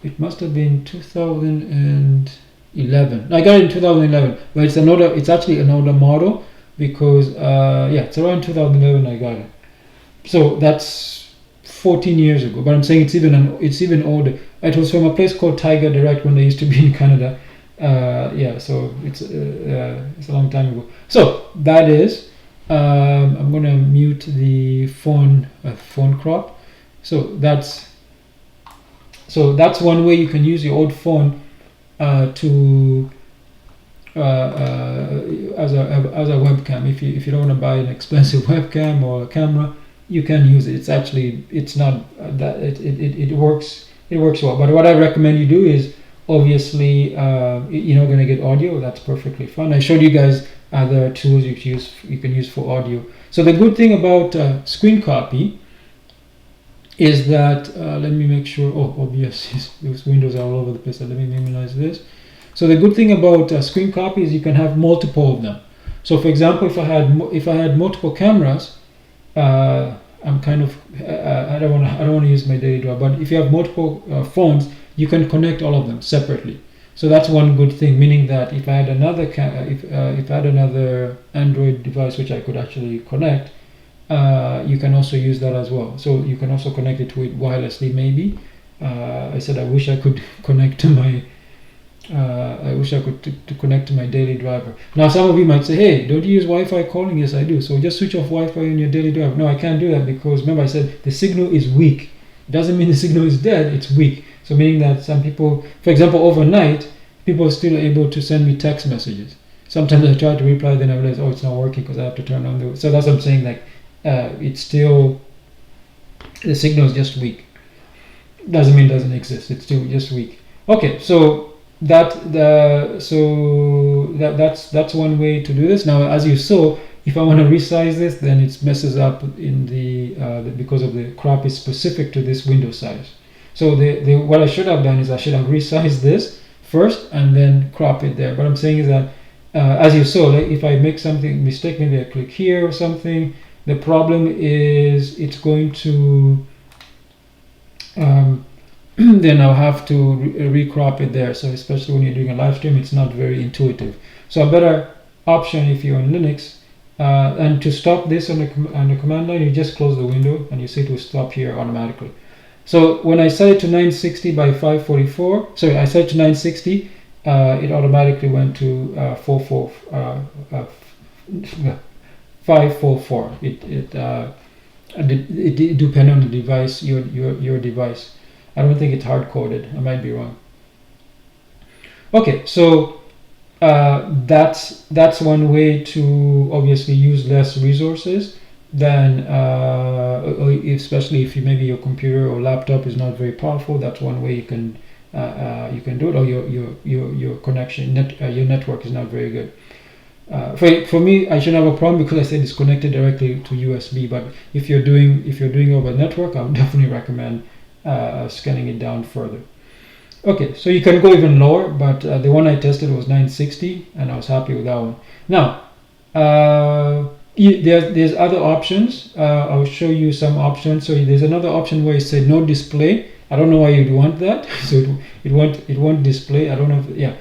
it must have been 2011. I got it in 2011, but it's actually an older model because yeah, it's around 2011 I got it. So that's 14 years ago. But I'm saying it's even older. It was from a place called Tiger Direct when they used to be in Canada. Yeah, so it's a long time ago. So that is, I'm gonna mute the phone crop. So that's one way you can use your old phone to as a webcam. If you don't want to buy an expensive webcam or a camera, you can use it. It's not that it works well. But what I recommend you do is, obviously, you're not going to get audio. That's perfectly fine. I showed you guys other tools you can use for audio. So the good thing about screen copy is that let me make sure. Oh, OBS, those windows are all over the place. So let me minimize this. So the good thing about screen copy is you can have multiple of them. So for example, if I had multiple cameras, I'm kind of I don't want to use my daily drive. But if you have multiple phones, you can connect all of them separately. So that's one good thing. Meaning that if I had another if I had another Android device which I could actually connect, you can also use that as well. So you can also connect it to it wirelessly. Maybe I said I wish I could connect to my. I wish I could to connect to my daily driver. Now some of you might say, hey, don't you use Wi-Fi calling? Yes, I do. So just switch off Wi-Fi on your daily driver. No, I can't do that because remember I said the signal is weak. It doesn't mean the signal is dead, it's weak. So meaning that some people, for example, overnight, people are still able to send me text messages. Sometimes I try to reply, then I realize, oh, it's not working because I have to turn on the. So that's what I'm saying, like it's still, the signal is just weak. Doesn't mean it doesn't exist, it's still just weak. Okay, so that's one way to do this. Now, as you saw, if I want to resize this, then it messes up in because of the crop is specific to this window size. So what I should have done is I should have resized this first and then crop it there. What I'm saying is that as you saw, like if I make something mistake, maybe I click here or something, the problem is it's going to then I'll have to recrop it there. So especially when you're doing a live stream, it's not very intuitive. So a better option if you're on Linux, and to stop this on the command line, you just close the window and you see it will stop here automatically. So when I set it to 960 by 544, sorry, I set it to 960, it automatically went to 544. It depends on the device, your device. I don't think it's hard coded. I might be wrong. Okay, so that's one way to obviously use less resources than especially if maybe your computer or laptop is not very powerful. That's one way you can do it, or your connection your network is not very good. For me, I shouldn't have a problem because I said it's connected directly to USB. But if you're doing over network, I would definitely recommend scanning it down further. Okay, so you can go even lower, but the one I tested was 960, and I was happy with that one. Now, there's other options. I'll show you some options. So there's another option where it said no display. I don't know why you'd want that. So it won't display. I don't know. Yeah.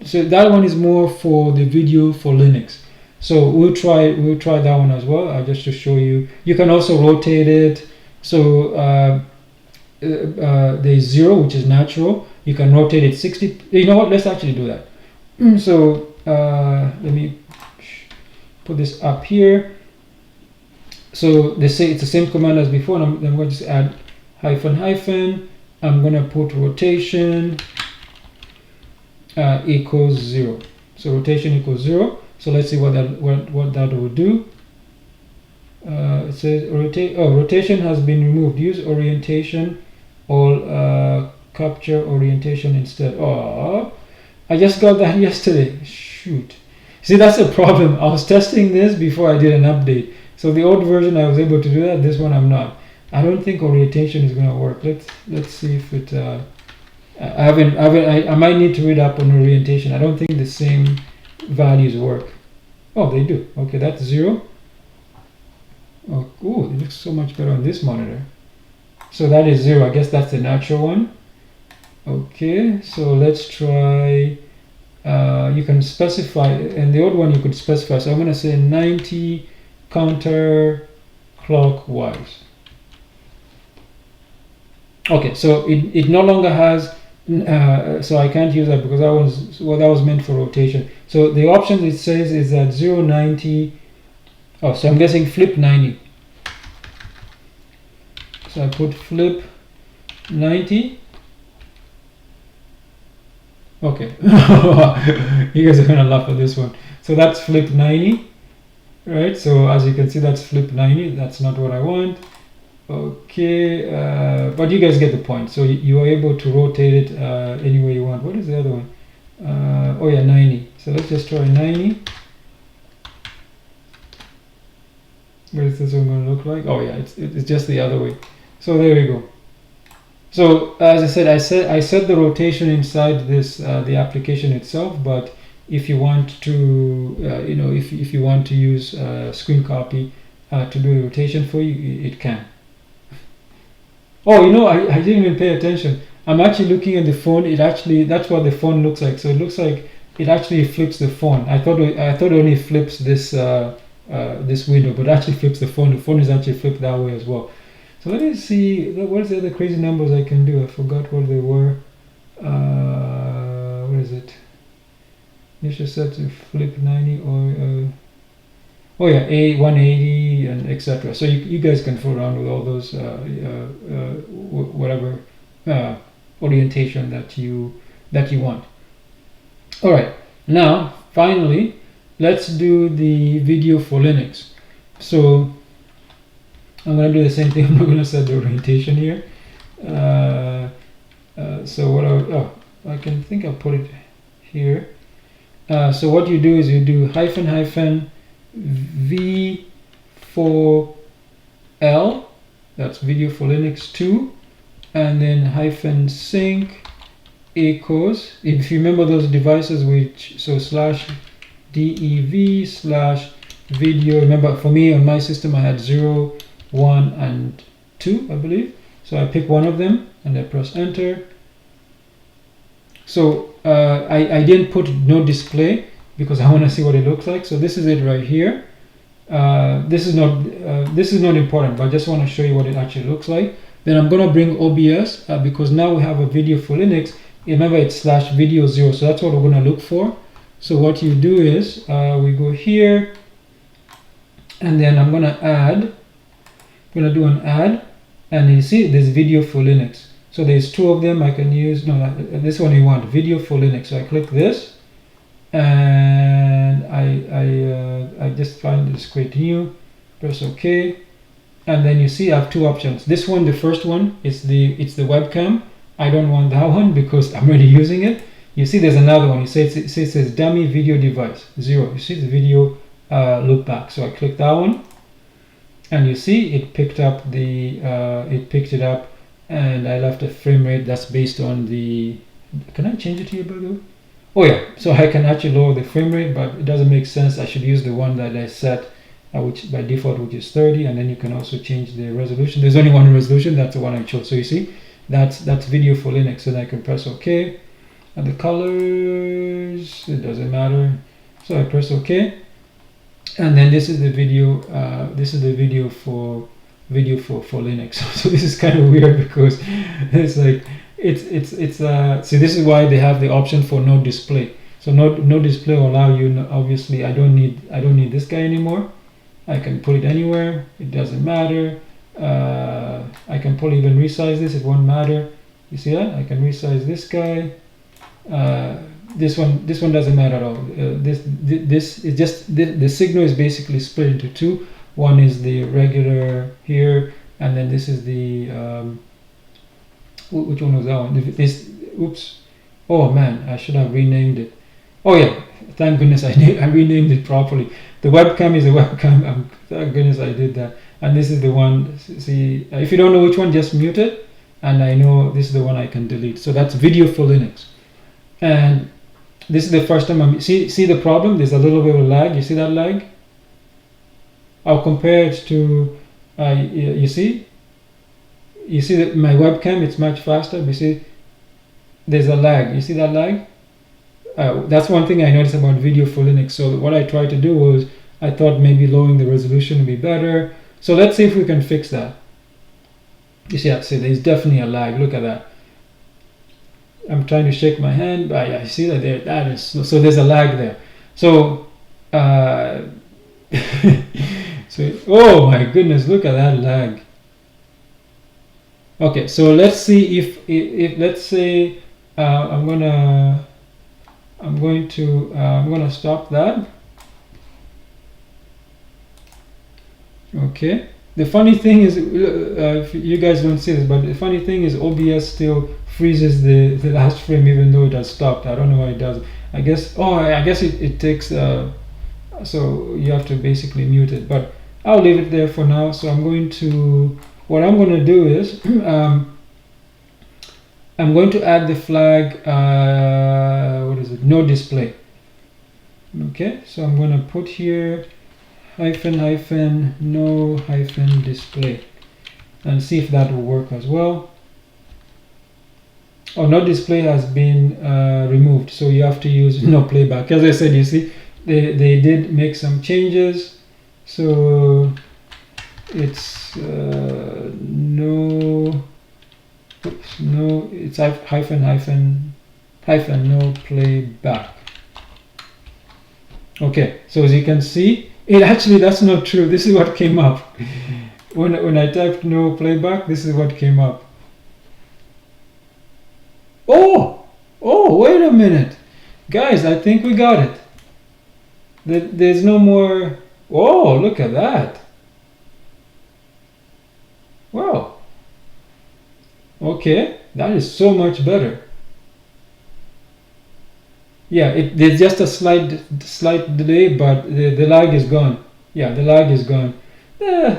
So that one is more for the video for Linux. So we'll try that one as well. Just to show you. You can also rotate it. So there's 0, which is natural. You can rotate it 60. You know what? Let's actually do that. So let me put this up here. So they say it's the same command as before, and I'm going to just add --. I'm going to put rotation equals 0. So rotation equals 0. So let's see what that will do. It says rotation has been removed. Use orientation or capture orientation instead. Oh, I just got that yesterday. Shoot. See, that's a problem. I was testing this before I did an update. So the old version I was able to do that. This one I'm not. I don't think orientation is going to work. Let's see if it. I might need to read up on orientation. I don't think the same values work. Oh, they do. Okay, that's 0. Oh, ooh, it looks so much better on this monitor. So that is 0. I guess that's the natural one. Okay, so let's try. You can specify, and the old one you could specify. So I'm going to say 90 counterclockwise. Okay, so it no longer has. So I can't use that because that was meant for rotation. So the options it says is at 0, 90. Oh, so I'm guessing flip 90. So I put flip 90. Okay, you guys are gonna laugh at this one. So that's flip 90, right? So as you can see, that's flip 90. That's not what I want. Okay, but you guys get the point. So you are able to rotate it any way you want. What is the other one? Oh yeah, 90. So let's just try 90. What is this one going to look like? Oh yeah, it's just the other way. So there we go. So as I said, I set the rotation inside this the application itself. But if you want to, if you want to use screen copy to do the rotation for you, it can. Oh, I didn't even pay attention. I'm actually looking at the phone. That's what the phone looks like. So it looks like it actually flips the phone. I thought it only flips this this window, but it actually flips the phone. The phone is actually flipped that way as well. So let me see, what is the other crazy numbers I can do? I forgot what they were. What is it? You should set to flip 90 or oh yeah, 180 and etc. So you guys can fool around with all those whatever orientation that you want. All right, now finally let's do the video for Linux. So I'm going to do the same thing. I'm not going to set the orientation here. So what I can think I'll put it here. So what you do is you do V4L, that's video for Linux 2, and then -sync equals, if you remember those devices, so /dev/video. Remember, for me on my system I had 0, 1 and 2, I believe. So I pick one of them and I press enter. So I didn't put no display because I want to see what it looks like. So this is it right here. This is not important, but I just want to show you what it actually looks like. Then I'm going to bring OBS because now we have a video for Linux. Remember, it's /video0, so that's what we're going to look for. So what you do is we go here, and then I'm going to add. I'm going to do an add, and you see there's video for Linux. So there's two of them I can use. No, this one you want video for Linux. So I click this, and I just find this, create new, press OK, and then you see I have two options. This one, the first one, it's the webcam. I don't want that one because I'm already using it. You see there's another one. It says dummy video device 0. You see the video loop back. So I click that one, and you see it picked up the it picked it up, and I left a frame rate that's based on the. Can I change it here, by the way? Oh yeah, so I can actually lower the frame rate, but it doesn't make sense. I should use the one that I set, which by default, which is 30, and then you can also change the resolution. There's only one resolution. That's the one I chose. So you see, that's video for Linux, and I can press OK. And the colors, it doesn't matter. So I press OK, and then this is the video. This is the video for Linux. So this is kind of weird because it's like see, this is why they have the option for no display. So no display will allow you. Obviously, I don't need this guy anymore. I can put it anywhere. It doesn't matter. I can probably even resize this. It won't matter. You see that? I can resize this guy. This one doesn't matter at all. This is just the signal is basically split into two. One is the regular here, and then this is the which one was that one? Oops. Oh man, I should have renamed it. Oh yeah, thank goodness I renamed it properly. The webcam is a webcam. Thank goodness I did that. And this is the one. See, if you don't know which one, just mute it. And I know this is the one I can delete. So that's video for Linux. And this is the first time I'm see the problem. There's a little bit of lag. You see that lag? I'll compare it to you see that my webcam, it's much faster. But you see there's a lag. You see that lag? That's one thing I noticed about video for Linux. So what I tried to do was I thought maybe lowering the resolution would be better. So let's see if we can fix that. You see, there's definitely a lag. Look at that. I'm trying to shake my hand, but yeah, you see that there. That is so. There's a lag there. So, oh my goodness, look at that lag. Okay, so let's see if let's say I'm gonna stop that. Okay. The funny thing is, if you guys don't see this, but the funny thing is OBS still freezes the last frame even though it has stopped. I don't know why it does. I guess it takes so you have to basically mute it, but I'll leave it there for now. So what I'm going to do is I'm going to add the flag what is it, no display. Okay, so I'm going to put here -no -display and see if that will work as well. Oh, no display has been removed, so you have to use no playback. As I said, you see they did make some changes, so it's it's -no playback. Okay, so as you can see, that's not true. This is what came up when I typed no playback. This is what came up. Oh, wait a minute, guys! I think we got it. There's no more. Oh, look at that! Wow. Okay, that is so much better. Yeah, there's just a slight delay, but the lag is gone. Yeah, the lag is gone.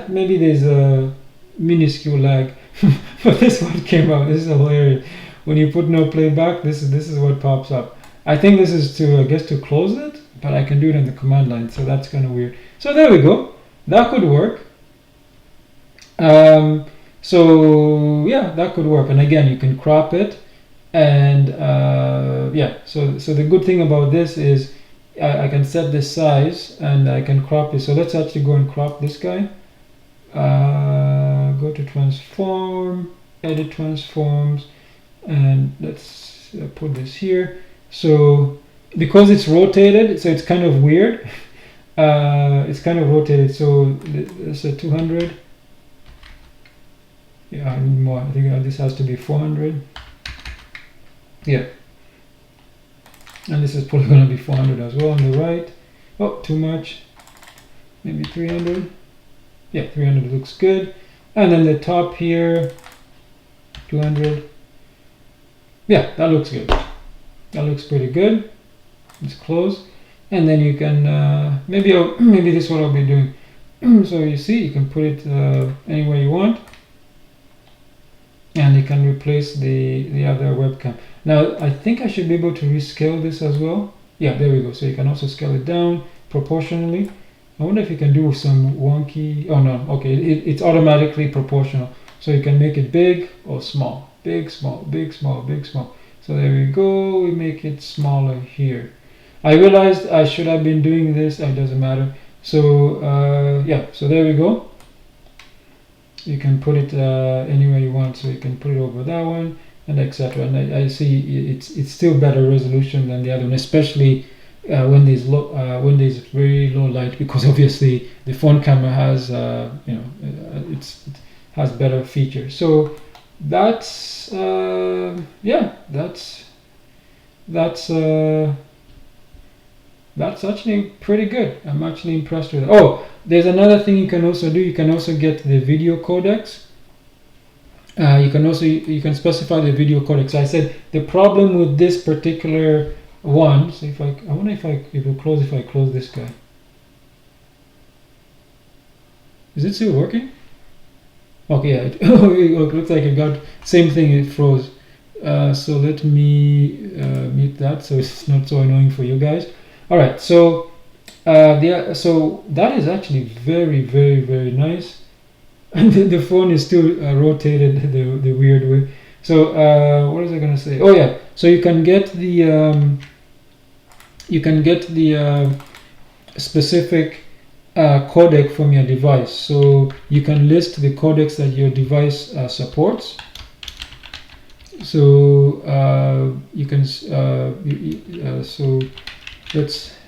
Maybe there's a minuscule lag, but this one came out. This is hilarious. When you put no playback, this is what pops up. I think this is to close it, but I can do it in the command line, so that's kind of weird. So there we go. That could work. So yeah, that could work. And again, you can crop it, and yeah. So the good thing about this is I can set the size and I can crop it. So let's actually go and crop this guy. Go to transform, edit transforms, and let's put this here. So because it's rotated, so it's kind of weird. It's kind of rotated, so it's a 200. Yeah, I need more. I think this has to be 400. Yeah, and this is probably going to be 400 as well on the right. Oh, too much. Maybe 300. Yeah, 300 looks good. And then the top here, 200. Yeah, that looks good. That looks pretty good. It's close. And then you can maybe this is what I'll be doing. So you see, you can put it anywhere you want, and you can replace the other webcam. Now I think I should be able to rescale this as well. Yeah, there we go. So you can also scale it down proportionally. I wonder if you can do some wonky. Oh no, okay, it's automatically proportional. So you can make it big or small, big, small, big, small, big, small. So there we go. We make it smaller here. I realized I should have been doing this. It doesn't matter. So yeah, so there we go. You can put it anywhere you want. So you can put it over that one, and etc. And I see it's still better resolution than the other one, especially when there's very low light, because obviously the phone camera has it has better features. So that's yeah, that's actually pretty good. I'm actually impressed with it. Oh, there's another thing you can also do. You can also get the video codecs. You can specify the video codecs. I said the problem with this particular one. So if I wonder if I close this guy. Is it still working? Okay, yeah, it looks like it got same thing. It froze. So let me mute that so it's not so annoying for you guys. All right, so so that is actually very, very, very nice, and the phone is still rotated the weird way. So what was I gonna say? Oh yeah, so you can get the specific codec from your device. So you can list the codecs that your device supports. So you can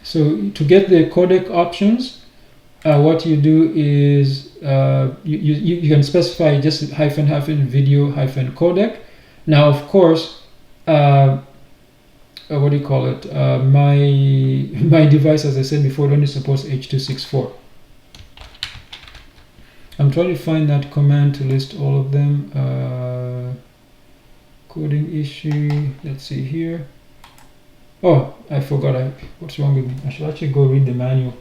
so to get the codec options, what you do is you can specify just hyphen video hyphen codec. Now of course what do you call it, my device, as I said before, only supports H.264. I'm trying to find that command to list all of them. Coding issue, let's see here. Oh, I forgot. What's wrong with me? I should actually go read the manual.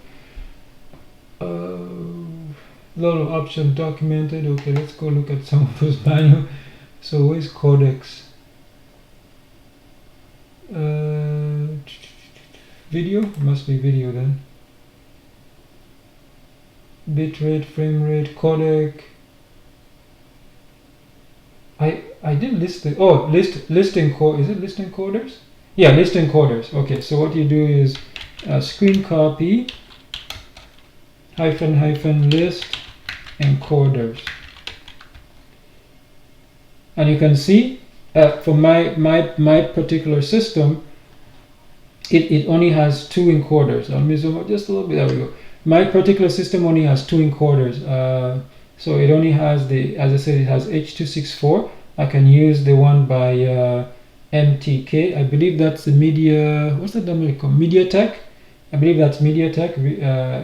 Lot of options documented. Okay, let's go look at some of those manual. So where's codecs? Video? It must be video then. Bitrate, frame rate, codec. I did list the list encoder. Is it list encoders? Yeah, list encoders. Okay, so what you do is screen copy hyphen list encoders, and you can see for my particular system, it only has 2 encoders. Let me zoom out just a little bit. There we go. My particular system only has 2 encoders. So it only has as I said, it has H.264. I can use the one by MTK. I believe that's the media. What's that number called? MediaTek. I believe that's MediaTek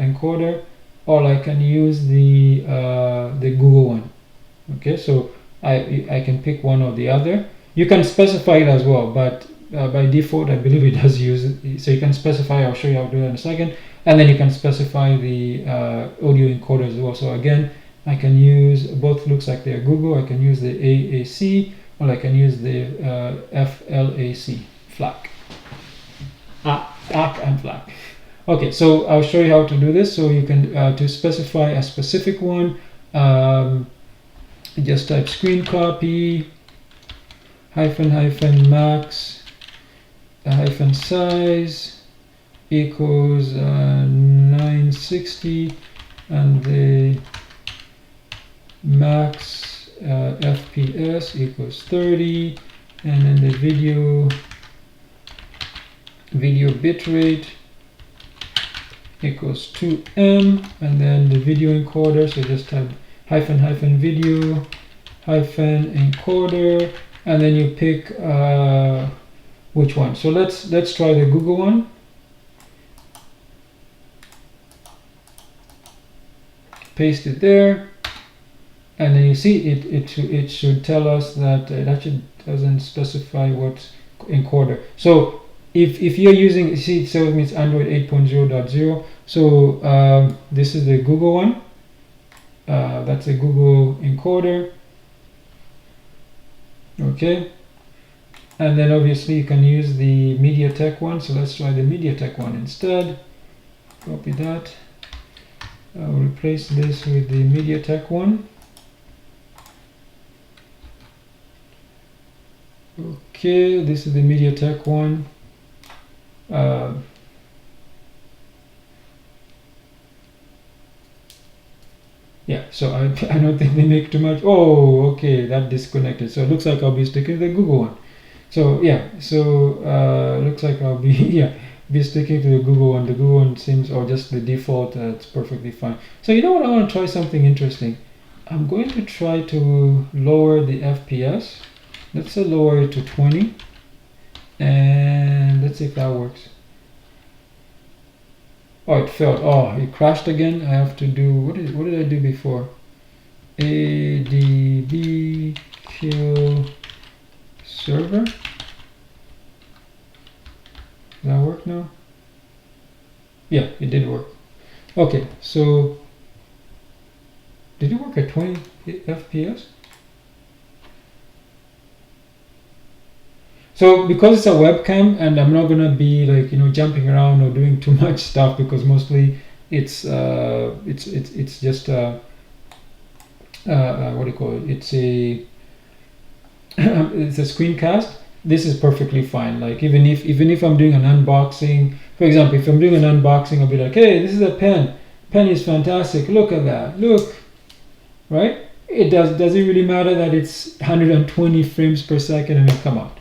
encoder. Or I can use the Google one. Okay, so I can pick one or the other. You can specify it as well, but by default, I believe it does use it. So you can specify. I'll show you how to do that in a second. And then you can specify the audio encoder as well. So again, I can use both. Looks like they're Google. I can use the AAC, or I can use the FLAC, FLAC, ACK and FLAC. Okay, so I'll show you how to do this. So you can to specify a specific one. just type screen copy hyphen max hyphen size equals 960, and the max FPS equals 30, and then the video bitrate equals 2M, and then the video encoder, so just type hyphen video hyphen encoder, and then you pick which one. So let's try the Google one. Paste it there, and then you see it should tell us that it actually doesn't specify what encoder. So if you're using, see, it tells me it's Android 8.0.0. So this is the Google one. That's a Google encoder. Okay, and then obviously you can use the MediaTek one. So let's try the MediaTek one instead. Copy that. I'll replace this with the MediaTek one. Okay, this is the MediaTek one. Yeah, so I don't think they make too much. Oh, okay, that disconnected. So it looks like I'll be sticking to the Google one. So yeah, so looks like I'll be be sticking to the Google one. The Google one seems, or just the default, it's perfectly fine. So you know what, I want to try something interesting. I'm going to try to lower the FPS. Let's say lower it to 20, and let's see if that works. Oh, it failed. Oh, it crashed again. I have to do, what did I do before? ADB kill server. Does that work now? Yeah, it did work. Okay, so did it work at 20 FPS? So because it's a webcam, and I'm not gonna be like, you know, jumping around or doing too much stuff, because mostly it's just what do you call it? It's a it's a screencast. This is perfectly fine. Like even if I'm doing an unboxing, for example, if I'm doing an unboxing, I'll be like, hey, this is a pen. Pen is fantastic. Look at that. Look, right? It does it really matter that it's 120 frames per second? I mean, come on.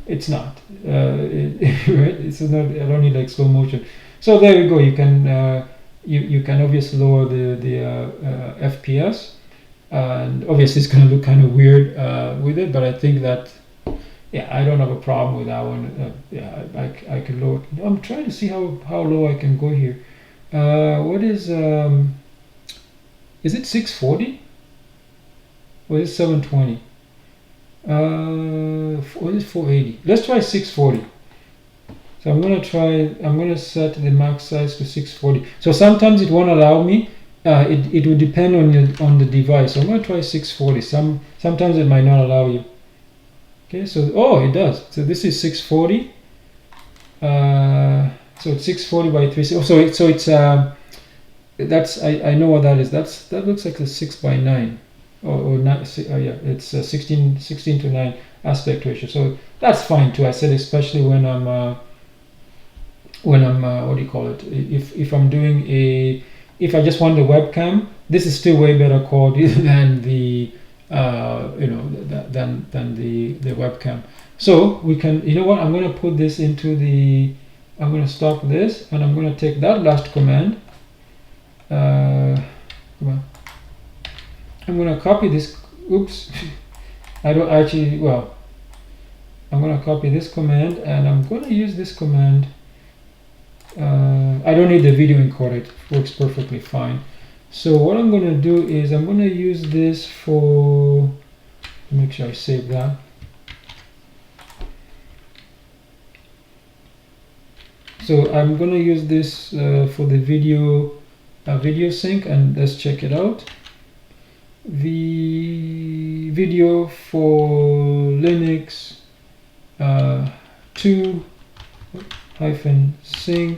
It's not. Right? It's not. I don't need like slow motion. So there you go. You can you can obviously lower the FPS, and obviously it's going to look kind of weird with it. But I think that, yeah, I don't have a problem with that one. Yeah, I can lower. I'm trying to see how low I can go here. What is it 640? Or is it 720? What is 480? Let's try 640. So I'm gonna set the max size to 640. So sometimes it won't allow me. It will depend on the device. So I'm gonna try 640. Sometimes it might not allow you. Okay, so oh, it does. So this is 640. So it's 640 by 360. So it's that's I know what that is. That looks like a 6:9. Or not, yeah, it's 16 to 9 aspect ratio, so that's fine too. I said especially when I'm what do you call it, if I'm doing if I just want the webcam, this is still way better quality than the than the webcam. So we can, you know what, I'm going to put this into the, I'm going to stop this, and I'm going to take that last command. Come on. I'm going to copy this. Oops. I don't actually, well, I'm going to copy this command, and I'm going to use this command. I don't need the video encoder. It works perfectly fine. So what I'm going to do is I'm going to use this for, make sure I save that. So I'm going to use this for the video sync, and let's check it out. The video for Linux 2 -sync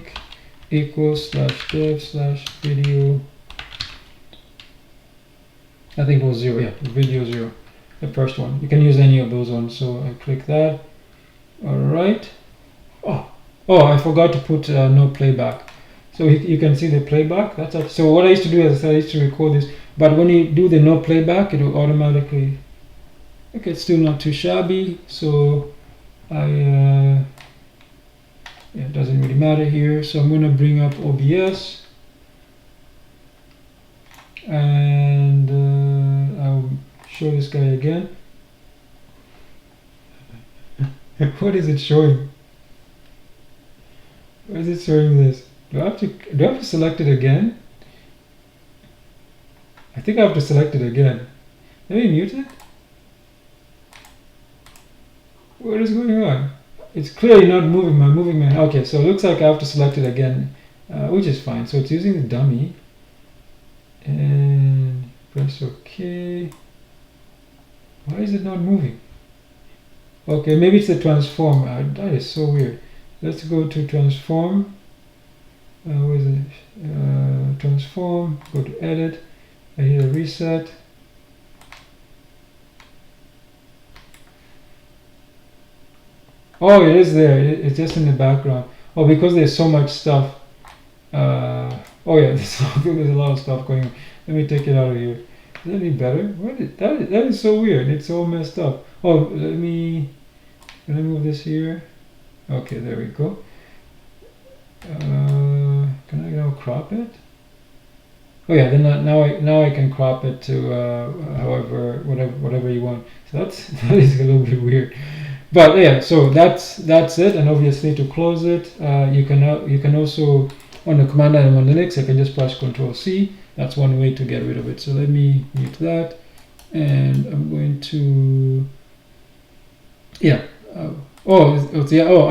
equals /dev/video I think it was 0, yeah, video 0, the first one. You can use any of those ones, so I click that. Alright. Oh, I forgot to put no playback. So you can see the playback. That's it. So what I used to do is I used to record this, but when you do the no playback, it will automatically. Okay, it's still not too shabby. So yeah, it doesn't really matter here. So I'm gonna bring up OBS, and I'll show this guy again. What is it showing? Why is it showing this? Do I have to select it again? I think I have to select it again. Let me mute it. What is going on? It's clearly not moving my. Okay, so it looks like I have to select it again, which is fine. So it's using the dummy, and press OK. Why is it not moving? Okay, maybe it's the transform. That is so weird. Let's go to transform. Where is it? Transform. Go to edit. I hit a reset. Oh, it is there. It's just in the background. Oh, because there's so much stuff. Oh yeah, there's a lot of stuff going on. Let me take it out of here. Is that any better? That is so weird. It's all messed up. Oh, can I move this here? Okay, there we go. Can I now crop it? Oh yeah, then now I can crop it to however whatever you want. So that is a little bit weird. But yeah, so that's it. And obviously to close it, you can also, on the command line on Linux, I can just press Ctrl+C. That's one way to get rid of it. So let me mute that, and I'm going to, yeah. I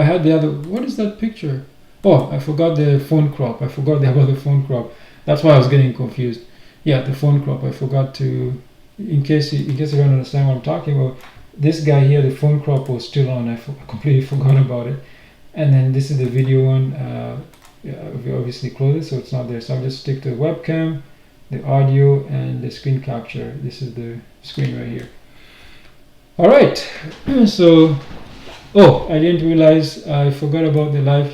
had the other. What is that picture? Oh, I forgot the phone crop. I forgot about the phone crop. That's why I was getting confused. Yeah, the phone crop. I forgot to, in case you don't understand what I'm talking about. This guy here, the phone crop was still on. I completely forgot about it. And then this is the video one. We obviously close it, so it's not there. So I'll just stick to the webcam, the audio, and the screen capture. This is the screen right here. All right. So, I didn't realize I forgot about the live.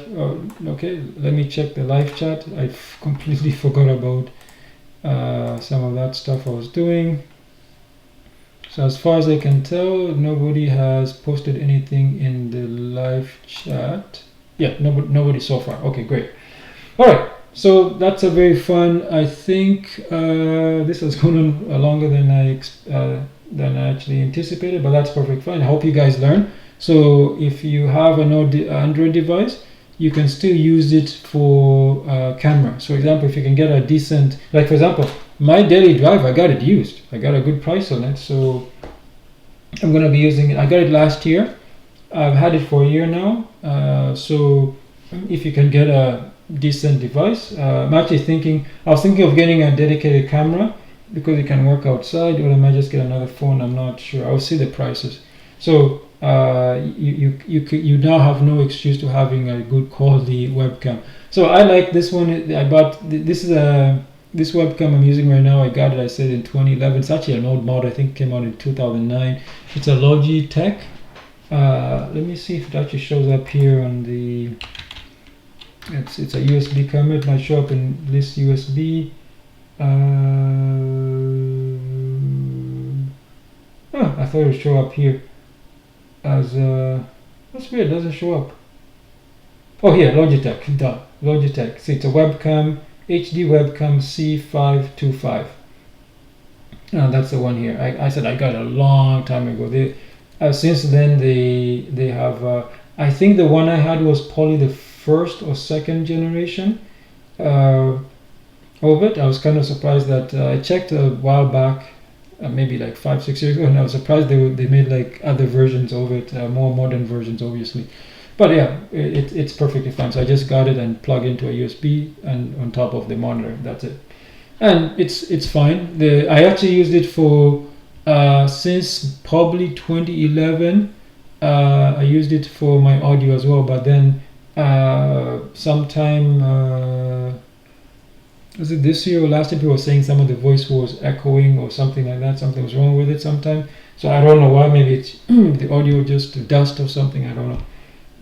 Okay, let me check the live chat. I completely forgot about some of that stuff I was doing. So as far as I can tell, nobody has posted anything in the live chat. Yeah, nobody so far. Okay, great. All right, so that's a very fun. I think this has gone on longer than I actually anticipated, but that's perfect fine. I hope you guys learn. So if you have an Android device, you can still use it for camera. So for example, if you can get a decent, like for example, my daily drive, I got it used. I got a good price on it, so I'm going to be using it. I got it last year. I've had it for a year now. So if you can get a decent device, I was thinking of getting a dedicated camera because it can work outside, or I might just get another phone. I'm not sure. I'll see the prices. So you now have no excuse to having a good quality webcam. So I like this one. I bought this webcam I'm using right now. I got it, I said, in 2011. It's actually an old model. I think it came out in 2009. It's a Logitech. Let me see if it actually shows up here on the. It's a USB camera. It might show up in this USB. I thought it would show up here as that's weird. It doesn't show up. Oh, here, Logitech. Duh. Logitech. See, it's a webcam. HD webcam C525. That's the one here. I said I got it a long time ago. Since then they have. I think the one I had was probably the first or second generation of it. I was kind of surprised that I checked a while back, maybe like 5-6 years ago, and I was surprised they made like other versions of it, more modern versions, obviously. But yeah, it's perfectly fine. So I just got it and plug into a USB and on top of the monitor. That's it, and it's fine. I actually used it for since probably 2011. I used it for my audio as well, but then sometime was it this year or last year, people were saying some of the voice was echoing or something like that. Something was wrong with it sometime. So I don't know why. Maybe it's the audio just dust or something. I don't know.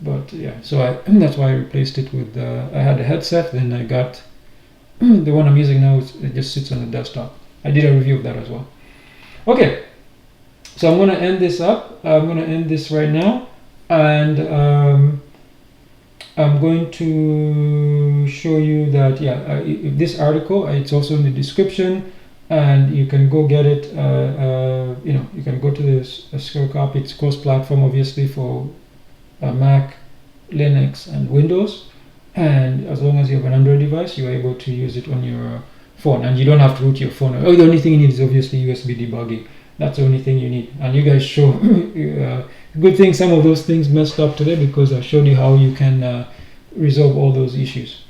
But yeah, so that's why I replaced it with. I had a headset, then I got the one I'm using now. It just sits on the desktop. I did a review of that as well. Okay, so I'm gonna end this up. I'm gonna end this right now, and I'm going to show you that this article, it's also in the description, and you can go get it. You can go to this SCRCPY. It's cross-platform, obviously, for Mac, Linux, and Windows. And as long as you have an Android device, you're able to use it on your phone, and you don't have to root your phone. Oh, the only thing you need is obviously USB debugging. That's the only thing you need. And you guys show good thing some of those things messed up today, because I showed you how you can resolve all those issues.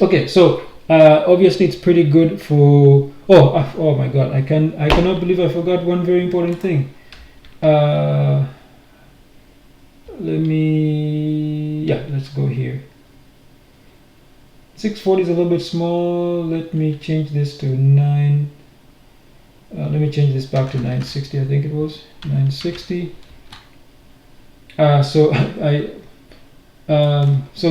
Okay, so obviously it's pretty good for. Oh my God! I cannot believe I forgot one very important thing. Let's go here. 640 is a little bit small. Let me change this to 9. Let me change this back to 960. I think it was 960. So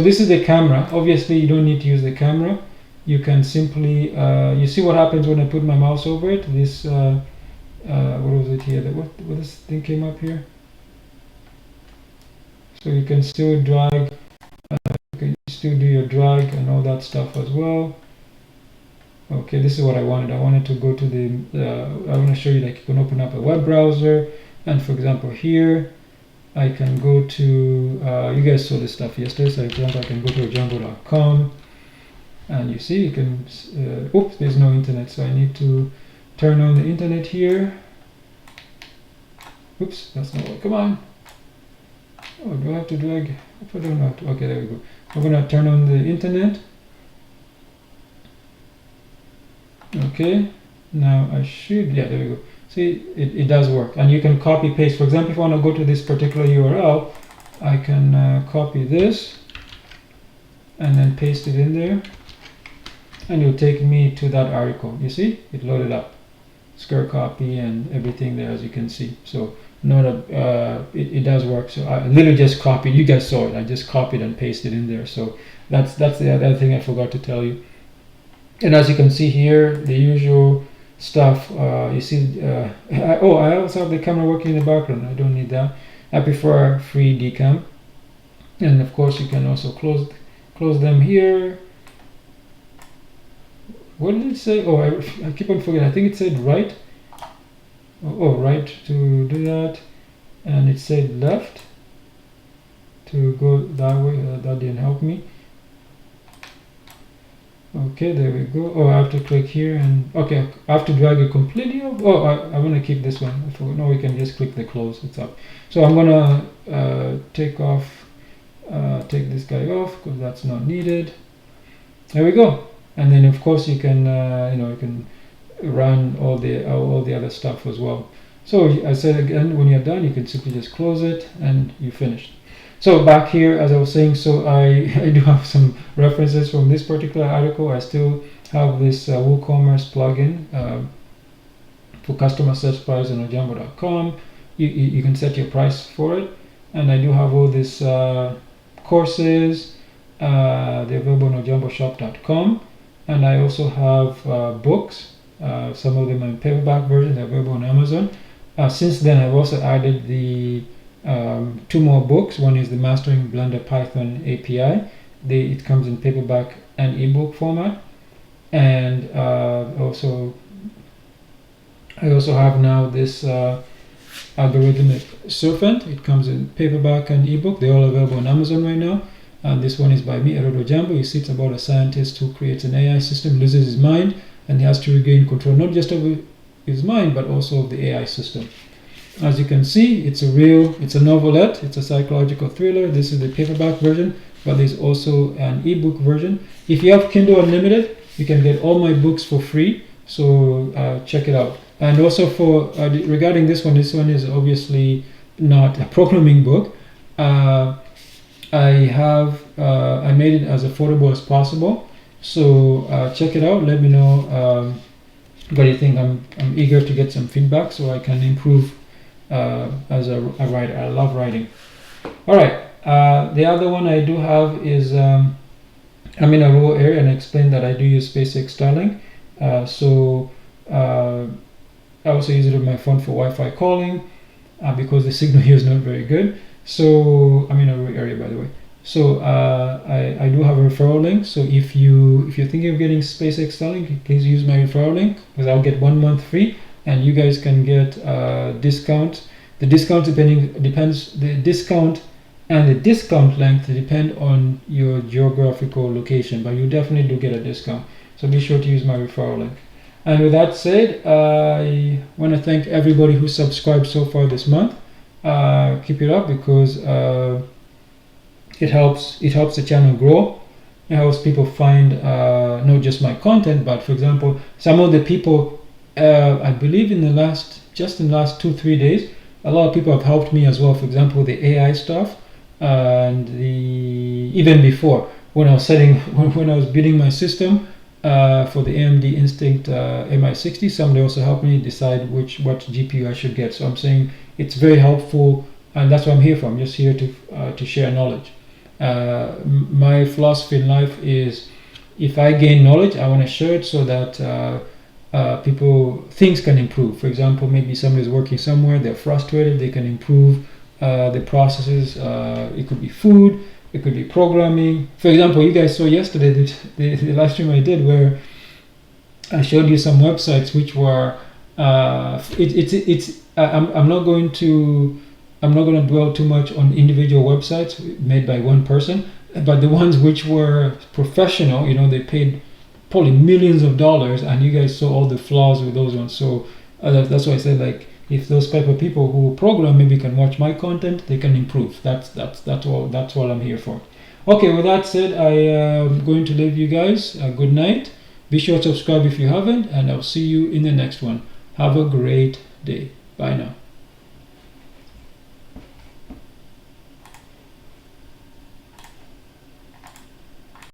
this is the camera. Obviously, you don't need to use the camera. You can simply you see what happens when I put my mouse over it. This what was it here? What this thing came up here. So you can still drag. You can still do your drag and all that stuff as well. Okay, this is what I wanted. I wanted to go to the. I want to show you, like, you can open up a web browser, and for example here, I can go to. You guys saw this stuff yesterday. So for example, I can go to Ojambo.com, and you see you can. Oops, there's no internet, so I need to turn on the internet here. Oops, that's not. Come on. Oh, do I have to drag? I don't know. Okay, there we go. I'm gonna turn on the internet. Okay, now I should. Yeah, there we go. See, it does work, and you can copy paste. For example, if I want to go to this particular URL, I can copy this and then paste it in there, and it'll take me to that article. You see, it loaded up, SCRCPY and everything there, as you can see. So it does work. So I literally just copied. You guys saw it. I just copied and pasted in there. So that's the other thing I forgot to tell you. And as you can see here, the usual stuff. You see. I also have the camera working in the background. I don't need that. I prefer free decam. And of course, you can also close them here. What did it say? Oh, I keep on forgetting. I think it said right. Oh, right to do that, and it said left to go that way. That didn't help me. Okay, there we go. Oh, I have to click here, and okay, I have to drag it completely up. Oh, I want to keep this one. I forgot. No, we can just click the close. It's up. So I'm gonna take this guy off because that's not needed. There we go. And then of course you can you can run all the other stuff as well. So I said again, when you're done, you can simply just close it and you finished. So back here, as I was saying, so I do have some references from this particular article. I still have this WooCommerce plugin for customer search price on Ojambo.com. You can set your price for it, and I do have all these courses. They're available on OjamboShop.com, and I also have books. Some of them are in paperback version. They're available on Amazon. Since then, I've also added the 2 more books. One is the Mastering Blender Python API. It comes in paperback and ebook format. And I also have now this algorithmic serpent. It comes in paperback and ebook. They're all available on Amazon right now. And this one is by me, Ojambo. You see, it's about a scientist who creates an AI system, loses his mind, and he has to regain control not just of his mind but also of the AI system. As you can see, it's a novelette. It's a psychological thriller. This is the paperback version, but there's also an ebook version. If you have Kindle Unlimited, you can get all my books for free. So check it out. And also for regarding this one is obviously not a programming book. I made it as affordable as possible. So check it out. Let me know what you think. I'm eager to get some feedback so I can improve as a writer. I love writing. All right. The other one I do have is I'm in a rural area, and I explained that I do use SpaceX Starlink. So I also use it on my phone for Wi-Fi calling because the signal here is not very good. So I'm in a rural area, by the way. So I do have a referral link. So if you're thinking of getting SpaceX Starlink, please use my referral link because I'll get 1 month free, and you guys can get discount. The discount depends. The discount and the discount length depend on your geographical location, but you definitely do get a discount. So be sure to use my referral link. And with that said, I want to thank everybody who subscribed so far this month. Keep it up because it helps the channel grow. It helps people find not just my content, but for example, some of the people I believe in the last 2-3 days, a lot of people have helped me as well. For example, the AI stuff, and even before when I was when I was building my system for the AMD Instinct MI60, somebody also helped me decide what GPU I should get. So I'm saying it's very helpful, and that's what I'm here for. I'm just here to share knowledge. My philosophy in life is, if I gain knowledge, I want to share it so that things can improve. For example, maybe somebody's working somewhere, they're frustrated, they can improve the processes. It could be food, it could be programming. For example, you guys saw yesterday the live stream I did where I showed you some websites which were I'm not going to dwell too much on individual websites made by one person, but the ones which were professional, they paid probably millions of dollars, and you guys saw all the flaws with those ones. So that's why I said, like, if those type of people who program maybe can watch my content, they can improve. That's what I'm here for. Okay, with that said, I am going to leave you guys. Good night. Be sure to subscribe if you haven't, and I'll see you in the next one. Have a great day. Bye now.